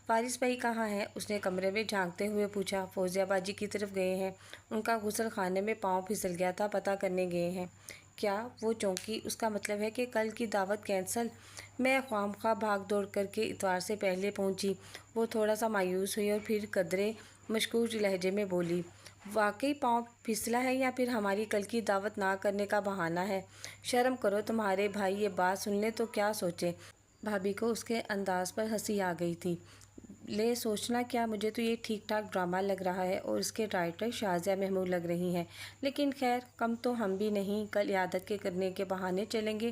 Speaker 1: وارث بھائی کہاں ہیں؟ اس نے کمرے میں جھانکتے ہوئے پوچھا۔ فوزیہ باجی کی طرف گئے ہیں، ان کا غسل خانے میں پاؤں پھسل گیا تھا، پتہ کرنے گئے ہیں۔ کیا؟ وہ چونکی۔ اس کا مطلب ہے کہ کل کی دعوت کینسل؟ میں خواہ بھاگ دوڑ کر کے اتوار سے پہلے پہنچی۔ وہ تھوڑا سا مایوس ہوئی اور پھر قدرے مشکوک لہجے میں بولی۔ واقعی پاؤں پھسلا ہے یا پھر ہماری کل کی دعوت نہ کرنے کا بہانہ ہے؟ شرم کرو، تمہارے بھائی یہ بات سن لیں تو کیا سوچیں؟ بھابھی کو اس کے انداز پر ہنسی آ گئی تھی۔ لے سوچنا کیا، مجھے تو یہ ٹھیک ٹھاک ڈرامہ لگ رہا ہے، اور اس کے رائٹر شازیہ محمود لگ رہی ہیں، لیکن خیر کم تو ہم بھی نہیں۔ کل عیادت کے کرنے کے بہانے چلیں گے۔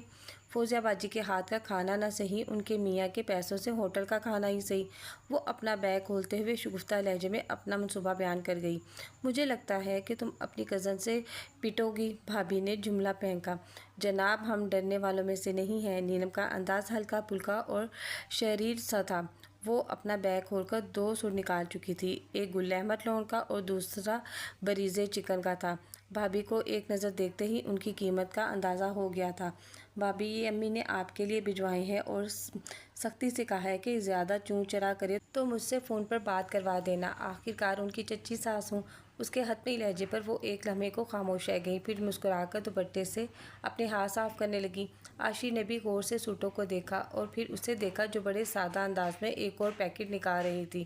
Speaker 1: فوزیہ باجی کے ہاتھ کا کھانا نہ صحیح، ان کے میاں کے پیسوں سے ہوٹل کا کھانا ہی صحیح۔ وہ اپنا بیگ کھولتے ہوئے شگفتہ لہجے میں اپنا منصوبہ بیان کر گئی۔ مجھے لگتا ہے کہ تم اپنی کزن سے پٹو گی، بھابھی نے جملہ پھینکا۔ جناب ہم ڈرنے والوں میں سے نہیں ہیں۔ نیلم کا انداز ہلکا پھلکا اور شریر سا تھا۔ وہ اپنا بیگ کھول کر 2 سوٹ نکال چکی تھی، ایک گل احمد لون کا اور دوسرا بریزے چکن کا تھا۔ بھابھی کو ایک نظر دیکھتے ہی ان کی قیمت کا اندازہ ہو گیا تھا۔ بھابھی یہ امی نے آپ کے لیے بھجوائے ہیں، اور سختی سے کہا ہے کہ زیادہ چوں چرا کرے تو مجھ سے فون پر بات کروا دینا۔ آخرکار ان کی چچی ساس ہوں۔ اس کے حتمی لہجے پر وہ ایک لمحے کو خاموش رہ گئیں، پھر مسکرا کر دوپٹے سے اپنے ہاتھ صاف کرنے لگیں۔ عاشر نے بھی غور سے سوٹوں کو دیکھا اور پھر اسے دیکھا جو بڑے سادہ انداز میں ایک اور پیکٹ نکال رہی تھی۔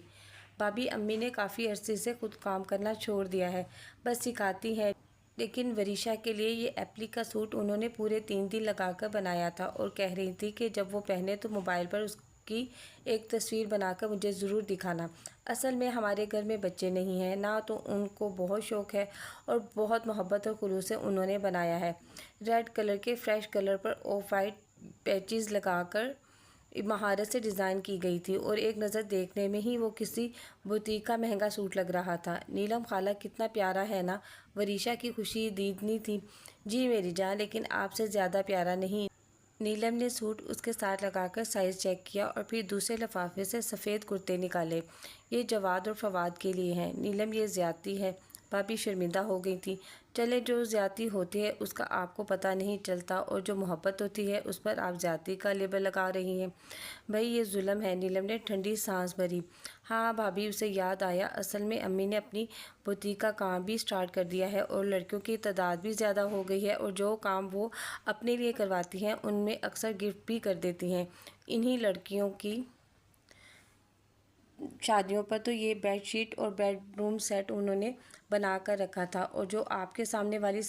Speaker 1: بھابھی امی نے کافی عرصے سے خود کام کرنا چھوڑ دیا ہے، بس سکھاتی ہیں۔ لیکن وریشا کے لیے یہ ایپلی کا سوٹ انہوں نے پورے 3 دن لگا کر بنایا تھا، اور کہہ رہی تھی کہ جب وہ پہنے تو موبائل پر اس کی ایک تصویر بنا کر مجھے ضرور دکھانا۔ اصل میں ہمارے گھر میں بچے نہیں ہیں نا، تو ان کو بہت شوق ہے، اور بہت محبت اور خلوص سے انہوں نے بنایا ہے۔ ریڈ کلر کے فریش کلر پر آف وائٹ پیچز لگا کر مہارت سے ڈیزائن کی گئی تھی، اور ایک نظر دیکھنے میں ہی وہ کسی بوتیک کا مہنگا سوٹ لگ رہا تھا۔ نیلم خالہ کتنا پیارا ہے نا؟ وریشا کی خوشی دیدنی تھی۔ جی میری جان، لیکن آپ سے زیادہ پیارا نہیں۔ نیلم نے سوٹ اس کے ساتھ لگا کر سائز چیک کیا اور پھر دوسرے لفافے سے سفید کرتے نکالے۔ یہ جواد اور فواد کے لیے ہیں۔ نیلم یہ زیادتی ہے۔ بھابھی شرمندہ ہو گئی تھی۔ چلے، جو زیادتی ہوتی ہے اس کا آپ کو پتہ نہیں چلتا، اور جو محبت ہوتی ہے اس پر آپ زیادتی کا لیبل لگا رہی ہیں۔ بھئی یہ ظلم ہے۔ نیلم نے ٹھنڈی سانس بھری۔ ہاں بھابھی، اسے یاد آیا، اصل میں امی نے اپنی بوتیک کا کام بھی سٹارٹ کر دیا ہے، اور لڑکیوں کی تعداد بھی زیادہ ہو گئی ہے، اور جو کام وہ اپنے لیے کرواتی ہیں ان میں اکثر گفٹ بھی کر دیتی ہیں۔ انہی لڑکیوں کی شادیوں پر تو یہ بیڈ شیٹ اور بیڈ روم سیٹ انہوں نے بنا کر رکھا تھا، اور جو آپ کے سامنے والی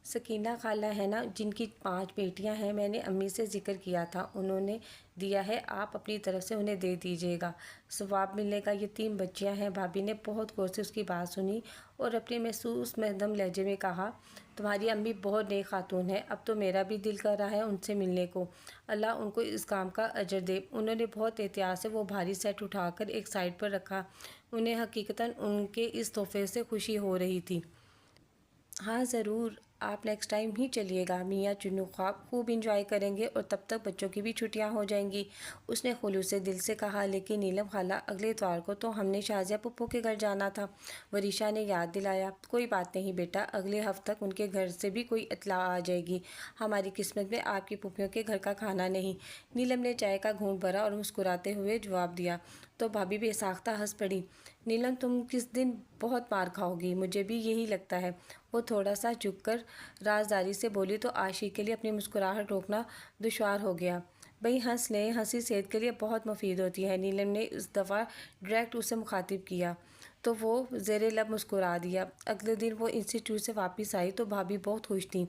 Speaker 1: سکینہ خالہ ہے نا، جن کی 5 بیٹیاں ہیں، میں نے امی سے ذکر کیا تھا، انہوں نے دیا ہے، آپ اپنی طرف سے انہیں دے دیجیے گا، ثواب ملنے کا۔ یہ 3 بچیاں ہیں۔ بھابھی نے بہت غور سے اس کی بات سنی اور اپنے محسوس مہدم لہجے میں کہا، تمہاری امی بہت نیک خاتون ہے، اب تو میرا بھی دل کر رہا ہے ان سے ملنے کو، اللہ ان کو اس کام کا اجر دے۔ انہوں نے بہت احتیاط سے وہ بھاری سیٹ اٹھا کر ایک سائڈ پر رکھا، انہیں حقیقتاً ان کے اس تحفے سے خوشی ہو رہی تھی۔ ہاں ضرور، آپ نیکسٹ ٹائم ہی چلیے گا، میاں چنو خوب انجوائے کریں گے، اور تب تک بچوں کی بھی چھٹیاں ہو جائیں گی، اس نے خلوص دل سے کہا۔ لیکن نیلم خالہ، اگلے اتوار کو تو ہم نے شازیہ پھپھو کے گھر جانا تھا، وریشا نے یاد دلایا۔ کوئی بات نہیں بیٹا، اگلے ہفتے تک ان کے گھر سے بھی کوئی اطلاع آ جائے گی، ہماری قسمت میں آپ کی پھوپھیوں کے گھر کا کھانا نہیں۔ نیلم نے چائے کا گھونٹ بھرا اور مسکراتے ہوئے جواب دیا، تو بھابھی بے ساختہ ہنس پڑی۔ نیلم، تم کس دن بہت مار کھاؤ گی، مجھے بھی یہی لگتا ہے۔ وہ تھوڑا سا جھک کر رازداری سے بولی تو عاشق کے لیے اپنی مسکراہٹ روکنا دشوار ہو گیا۔ بھئی ہنس لیں، ہنسی صحت کے لیے بہت مفید ہوتی ہے، نیلم نے اس دفعہ ڈائریکٹ اسے مخاطب کیا، تو وہ زیر لب مسکرا دیا۔ اگلے دن وہ انسٹیٹیوٹ سے واپس آئی تو بھابھی بہت خوش تھیں،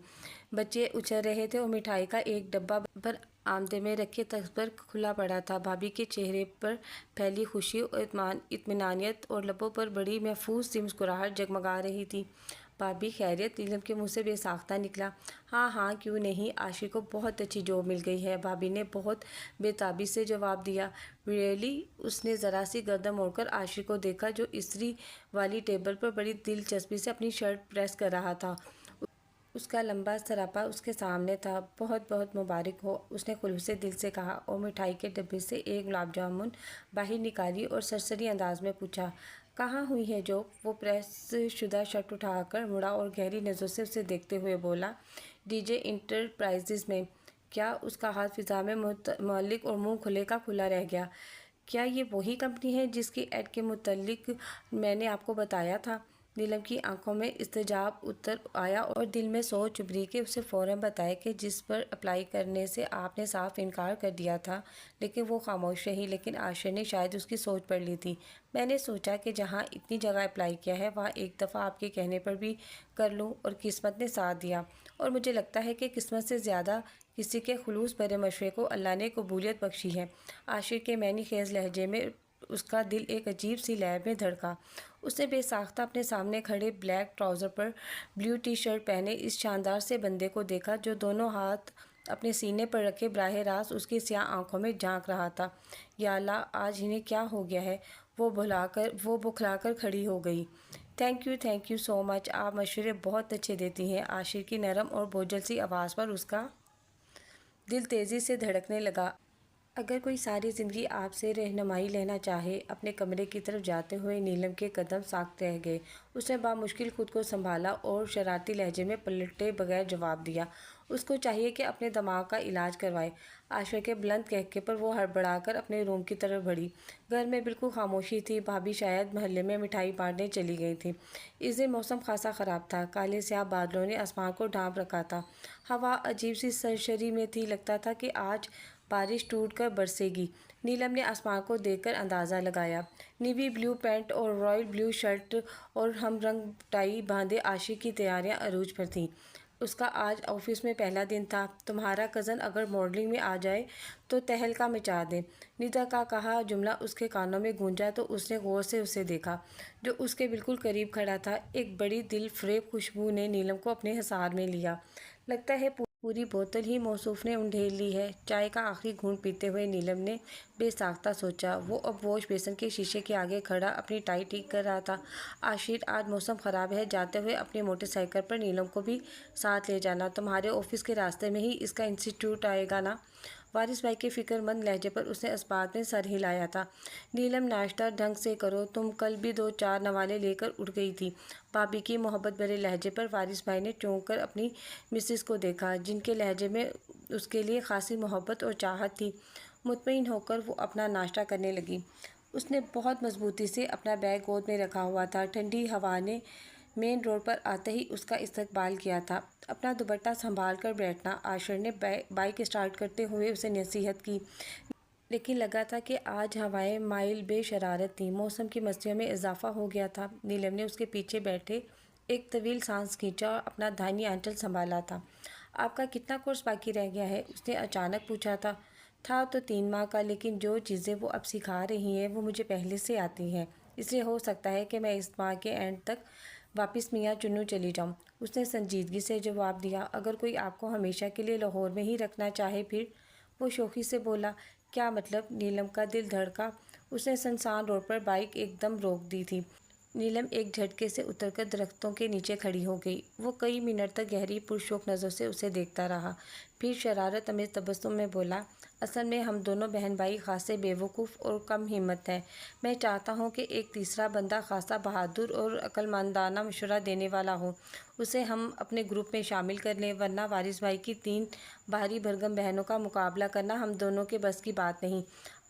Speaker 1: بچے اچھل رہے تھے اور مٹھائی کا ایک ڈبہ برآمدے میں رکھے تخت پر کھلا پڑا تھا۔ بھابھی کے چہرے پر پھیلی خوشی اور اطمینانیت اور لبوں پر بڑی محفوظ سی مسکراہٹ جگمگا رہی تھی۔ بھابھی خیریت؟ نیلم کے منہ سے بے ساختہ نکلا۔ ہاں ہاں، کیوں نہیں، عاشق کو بہت اچھی جاب مل گئی ہے، بھابھی نے بہت بے تابی سے جواب دیا۔ ریئلی؟ اس نے ذرا سی گردن موڑ کر عاشق کو دیکھا، جو استری والی ٹیبل پر بڑی دلچسپی سے اپنی شرٹ پریس کر رہا تھا، اس کا لمبا سراپا اس کے سامنے تھا۔ بہت بہت مبارک ہو، اس نے خلوص دل سے کہا، اور مٹھائی کے ڈبے سے ایک گلاب جامن باہر نکالی اور سرسری انداز میں پوچھا، کہاں ہوئی ہے جاب؟ وہ پریس شدہ شرٹ اٹھا کر مڑا اور گہری نظروں سے اسے دیکھتے ہوئے بولا، ڈی جے انٹرپرائزز میں۔ کیا؟ اس کا ہاتھ فضا میں معلق اور منہ کھلے کا کھلا رہ گیا۔ کیا یہ وہی کمپنی ہے جس کی ایڈ کے متعلق میں نے آپ کو بتایا تھا؟ نیلم کی آنکھوں میں استحجاب اتر آیا اور دل میں سوچ ابھری کہ اسے فوراً بتائے کہ جس پر اپلائی کرنے سے آپ نے صاف انکار کر دیا تھا، لیکن وہ خاموش رہی۔ لیکن عاشر نے شاید اس کی سوچ پڑھ لی تھی۔ میں نے سوچا کہ جہاں اتنی جگہ اپلائی کیا ہے، وہاں ایک دفعہ آپ کے کہنے پر بھی کر لوں، اور قسمت نے ساتھ دیا، اور مجھے لگتا ہے کہ قسمت سے زیادہ کسی کے خلوص بھرے مشورے کو اللہ نے قبولیت بخشی ہے۔ عاشر کے معنی خیز لہجے میں اس کا دل ایک عجیب سی لہر میں دھڑکا۔ اس نے بے ساختہ اپنے سامنے کھڑے بلیک ٹراؤزر پر بلیو ٹی شرٹ پہنے اس شاندار سے بندے کو دیکھا، جو دونوں ہاتھ اپنے سینے پر رکھے براہ راست اس کی سیاہ آنکھوں میں جھانک رہا تھا۔ یا اللہ، آج انہیں کیا ہو گیا ہے؟ وہ بکھلا کر کھڑی ہو گئی۔ تھینک یو سو مچ، آپ مشورے بہت اچھے دیتی ہیں۔ عاشر کی نرم اور بوجھل سی آواز پر اس کا دل تیزی سے دھڑکنے لگا۔ اگر کوئی ساری زندگی آپ سے رہنمائی لینا چاہے۔ اپنے کمرے کی طرف جاتے ہوئے نیلم کے قدم ساکت رہ گئے۔ اس نے بامشکل خود کو سنبھالا اور شرارتی لہجے میں پلٹے بغیر جواب دیا، اس کو چاہیے کہ اپنے دماغ کا علاج کروائے۔ عاشر کے بلند کہکے پر وہ ہڑبڑا کر اپنے روم کی طرف بڑھی۔ گھر میں بالکل خاموشی تھی، بھابھی شاید محلے میں مٹھائی بانٹنے چلی گئی تھیں۔ اس دن موسم خاصا خراب تھا، کالے سیاہ بادلوں نے آسمان کو ڈھانپ رکھا تھا، ہوا عجیب سی سرسری میں تھی، لگتا تھا کہ آج بارش ٹوٹ کر برسے گی۔ نیلم نے آسمان کو دیکھ کر اندازہ لگایا۔ نیوی بلیو پینٹ اور رائل بلیو شرٹ اور ہم رنگ ٹائی باندھے عاشق کی تیاریاں عروج پر تھیں۔ اس کا آج آفس میں پہلا دن تھا۔ تمہارا کزن اگر ماڈلنگ میں آ جائے تو تہلکہ مچا دیں، ندا کا کہا جملہ اس کے کانوں میں گونجا تو اس نے غور سے اسے دیکھا، جو اس کے بالکل قریب کھڑا تھا۔ ایک بڑی دل فریب خوشبو نے نیلم کو اپنے حصار میں لیا۔ لگتا ہے پوری بوتل ہی موصوف نے انڈھیل لی ہے۔ چائے کا آخری گھونٹ پیتے ہوئے نیلم نے بے ساختہ سوچا۔ وہ اب واش بیسن کے شیشے کے آگے کھڑا اپنی ٹائی ٹھیک کر رہا تھا۔ عاشر، آج موسم خراب ہے، جاتے ہوئے اپنی موٹر سائیکل پر نیلم کو بھی ساتھ لے جانا، تمہارے آفس کے راستے میں ہی اس کا انسٹیٹیوٹ آئے گا نا؟ وارث بھائی کے فکر مند لہجے پر اس نے اثبات میں سر ہلایا تھا۔ نیلم، ناشتہ ڈھنگ سے کرو، تم کل بھی 2-4 نوالے لے کر اٹھ گئی تھی۔ بھابھی کی محبت بھرے لہجے پر وارث بھائی نے چونک کر اپنی مسز کو دیکھا، جن کے لہجے میں اس کے لیے خاصی محبت اور چاہت تھی۔ مطمئن ہو کر وہ اپنا ناشتہ کرنے لگی۔ اس نے بہت مضبوطی سے اپنا بیگ گود میں رکھا ہوا تھا۔ ٹھنڈی ہوا نے مین روڈ پر آتے ہی اس کا استقبال کیا تھا۔ اپنا دوپٹہ سنبھال کر بیٹھنا، عاشر نے بائیک اسٹارٹ کرتے ہوئے اسے نصیحت کی۔ لیکن لگا تھا کہ آج ہوائیں مائل بے شرارت تھیں، موسم کی مستیوں میں اضافہ ہو گیا تھا۔ نیلم نے اس کے پیچھے بیٹھے ایک طویل سانس کھینچا اور اپنا دائیں آنچل سنبھالا تھا۔ آپ کا کتنا کورس باقی رہ گیا ہے؟ اس نے اچانک پوچھا تھا تو 3 ماہ کا، لیکن جو چیزیں وہ اب سکھا رہی ہیں وہ مجھے پہلے سے آتی ہیں، اس لیے ہو سکتا ہے کہ میں اس ماہ کے اینڈ تک واپس میاں چنوں چلی جاؤں۔ اس نے سنجیدگی سے جواب دیا۔ اگر کوئی آپ کو ہمیشہ کے لیے لاہور میں ہی رکھنا چاہے پھر؟ وہ شوخی سے بولا۔ کیا مطلب؟ نیلم کا دل دھڑکا۔ اس نے سنسان روڈ پر بائیک ایک دم روک دی تھی۔ نیلم ایک جھٹکے سے اتر کر درختوں کے نیچے کھڑی ہو گئی۔ وہ کئی منٹ تک گہری پرشوق نظروں سے اسے دیکھتا رہا، پھر شرارت آمیز تبسم میں بولا، اصل میں ہم دونوں بہن بھائی خاصے بے وقوف اور کم ہمت ہیں۔ میں چاہتا ہوں کہ ایک تیسرا بندہ خاصا بہادر اور عقل مندانہ مشورہ دینے والا ہو، اسے ہم اپنے گروپ میں شامل کر لیں، ورنہ وارث بھائی کی 3 بھاری بھرگم بہنوں کا مقابلہ کرنا ہم دونوں کے بس کی بات نہیں۔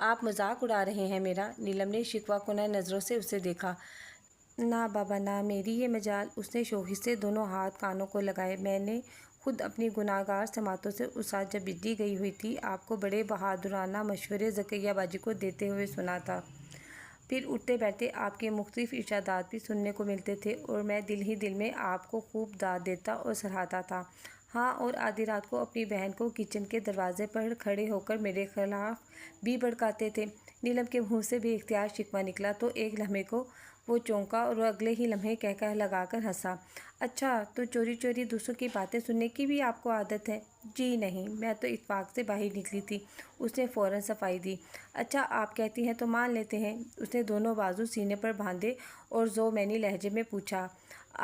Speaker 1: آپ مذاق اڑا رہے ہیں میرا؟ نیلم نے شکوہ کنہ نظروں سے اسے دیکھا۔ نہ بابا نہ، میری یہ مجال۔ اس نے شوخی سے دونوں ہاتھ کانوں کو لگائے۔ میں نے خود اپنی گناہگار سماعتوں سے اس رات جب بجلی گئی ہوئی تھی آپ کو بڑے بہادرانہ مشورے ذکیہ باجی کو دیتے ہوئے سنا تھا۔ پھر اٹھتے بیٹھتے آپ کے مختلف ارشادات بھی سننے کو ملتے تھے اور میں دل ہی دل میں آپ کو خوب داد دیتا اور سراہتا تھا۔ ہاں، اور آدھی رات کو اپنی بہن کو کچن کے دروازے پر کھڑے ہو کر میرے خلاف بھی بھڑکاتے تھے۔ نیلم کے منہ سے بے اختیار شکوہ نکلا تو ایک لمحے کو وہ چونکا اور اگلے ہی لمحے کہکہ لگا کر ہنسا۔ اچھا، تو چوری چوری دوسروں کی باتیں سننے کی بھی آپ کو عادت ہے؟ جی نہیں، میں تو اتفاق سے باہر نکلی تھی۔ اس نے فوراً صفائی دی۔ اچھا، آپ کہتی ہیں تو مان لیتے ہیں۔ اس نے دونوں بازو سینے پر باندھے اور ذومینی لہجے میں پوچھا،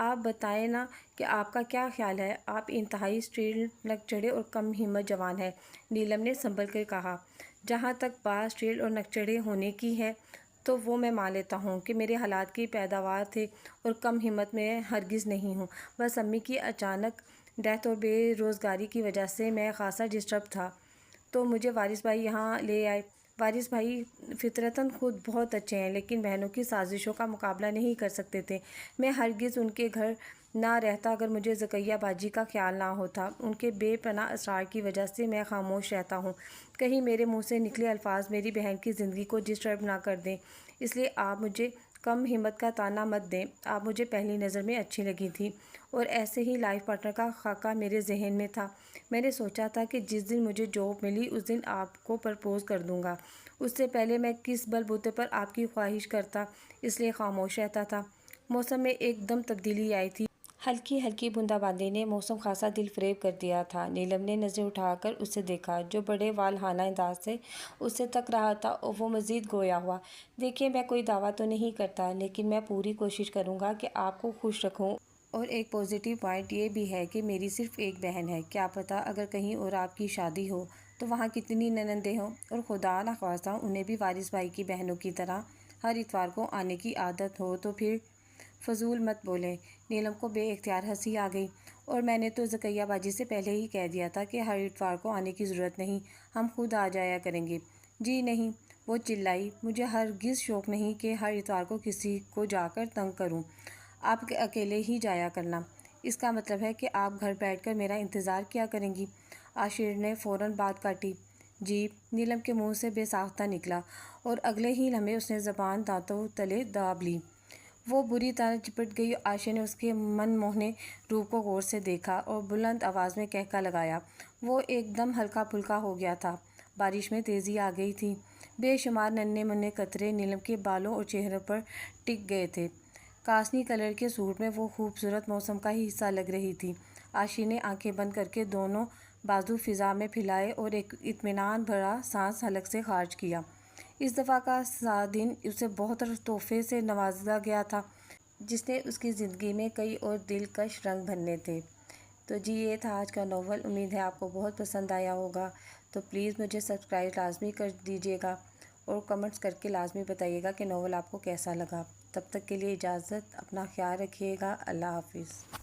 Speaker 1: آپ بتائیں نا کہ آپ کا کیا خیال ہے؟ آپ انتہائی اسٹیل نکچڑھے اور کم ہمت جوان ہیں۔ نیلم نے سنبھل کر کہا، جہاں تک بات اسٹیل اور نکچڑھے ہونے کی ہے تو وہ میں مان لیتا ہوں کہ میرے حالات کی پیداوار تھے اور کم ہمت میں ہرگز نہیں ہوں۔ بس امی کی اچانک ڈیتھ اور بے روزگاری کی وجہ سے میں خاصا ڈسٹرب تھا تو مجھے وارث بھائی یہاں لے آئے۔ وارث بھائی فطرتاً خود بہت اچھے ہیں لیکن بہنوں کی سازشوں کا مقابلہ نہیں کر سکتے تھے۔ میں ہرگز ان کے گھر نہ رہتا اگر مجھے ذکیہ باجی کا خیال نہ ہوتا۔ ان کے بے پناہ اسرار کی وجہ سے میں خاموش رہتا ہوں، کہیں میرے منہ سے نکلے الفاظ میری بہن کی زندگی کو ڈسٹرب نہ کر دیں، اس لیے آپ مجھے کم ہمت کا طعنہ مت دیں۔ آپ مجھے پہلی نظر میں اچھی لگی تھی اور ایسے ہی لائف پارٹنر کا خاکہ میرے ذہن میں تھا۔ میں نے سوچا تھا کہ جس دن مجھے جاب ملی اس دن آپ کو پرپوز کر دوں گا، اس سے پہلے میں کس بل بوتے پر آپ کی خواہش کرتا، اس لیے خاموش رہتا تھا۔ موسم میں ایک دم تبدیلی آئی تھی۔ ہلکی ہلکی بوندا باندی نے موسم خاصا دل فریب کر دیا تھا۔ نیلم نے نظریں اٹھا کر اسے دیکھا جو بڑے والہانہ انداز سے اسے تک رہا تھا اور وہ مزید گویا ہوا، دیکھیے میں کوئی دعویٰ تو نہیں کرتا لیکن میں پوری کوشش کروں گا کہ آپ کو خوش رکھوں، اور ایک پازیٹیو پوائنٹ یہ بھی ہے کہ میری صرف ایک بہن ہے۔ کیا پتہ اگر کہیں اور آپ کی شادی ہو تو وہاں کتنی ننندیں ہوں، اور خدا نخواستہ انہیں بھی وارث بھائی کی بہنوں کی طرح ہر اتوار کو آنے کی عادت ہو تو پھر؟ فضول مت بولیں۔ نیلم کو بے اختیار ہنسی آ گئی۔ اور میں نے تو ذکیہ باجی سے پہلے ہی کہہ دیا تھا کہ ہر اتوار کو آنے کی ضرورت نہیں، ہم خود آ جایا کریں گے۔ جی نہیں، وہ چلائی، مجھے ہرگز شوق نہیں کہ ہر اتوار کو کسی کو جا کر تنگ کروں، آپ اکیلے ہی جایا کرنا۔ اس کا مطلب ہے کہ آپ گھر بیٹھ کر میرا انتظار کیا کریں گی؟ عاشر نے فوراً بات کاٹی۔ جی، نیلم کے منہ سے بے ساختہ نکلا اور اگلے ہی لمحے اس نے زبان دانتوں تلے داب لی۔ وہ بری طرح چپٹ گئی۔ عاشر نے اس کے من موہنے روپ کو غور سے دیکھا اور بلند آواز میں کہکہ لگایا۔ وہ ایک دم ہلکا پھلکا ہو گیا تھا۔ بارش میں تیزی آ گئی تھی۔ بے شمار ننھے منھے قطرے نیلم کے بالوں اور چہرے پر ٹک گئے تھے۔ کاسنی کلر کے سوٹ میں وہ خوبصورت موسم کا ہی حصہ لگ رہی تھی۔ عاشر نے آنکھیں بند کر کے دونوں بازو فضا میں پھیلائے اور ایک اطمینان بھرا سانس حلق سے خارج کیا۔ اس دفعہ کا دن اسے بہت تحفے سے نوازا گیا تھا جس نے اس کی زندگی میں کئی اور دلکش رنگ بھرنے تھے۔ تو جی یہ تھا آج کا ناول۔ امید ہے آپ کو بہت پسند آیا ہوگا، تو پلیز مجھے سبسکرائب لازمی کر دیجیے گا اور کمنٹس کر کے لازمی بتائیے گا کہ ناول آپ کو کیسا لگا۔ تب تک کے لیے اجازت، اپنا خیال رکھیے گا۔ اللہ حافظ۔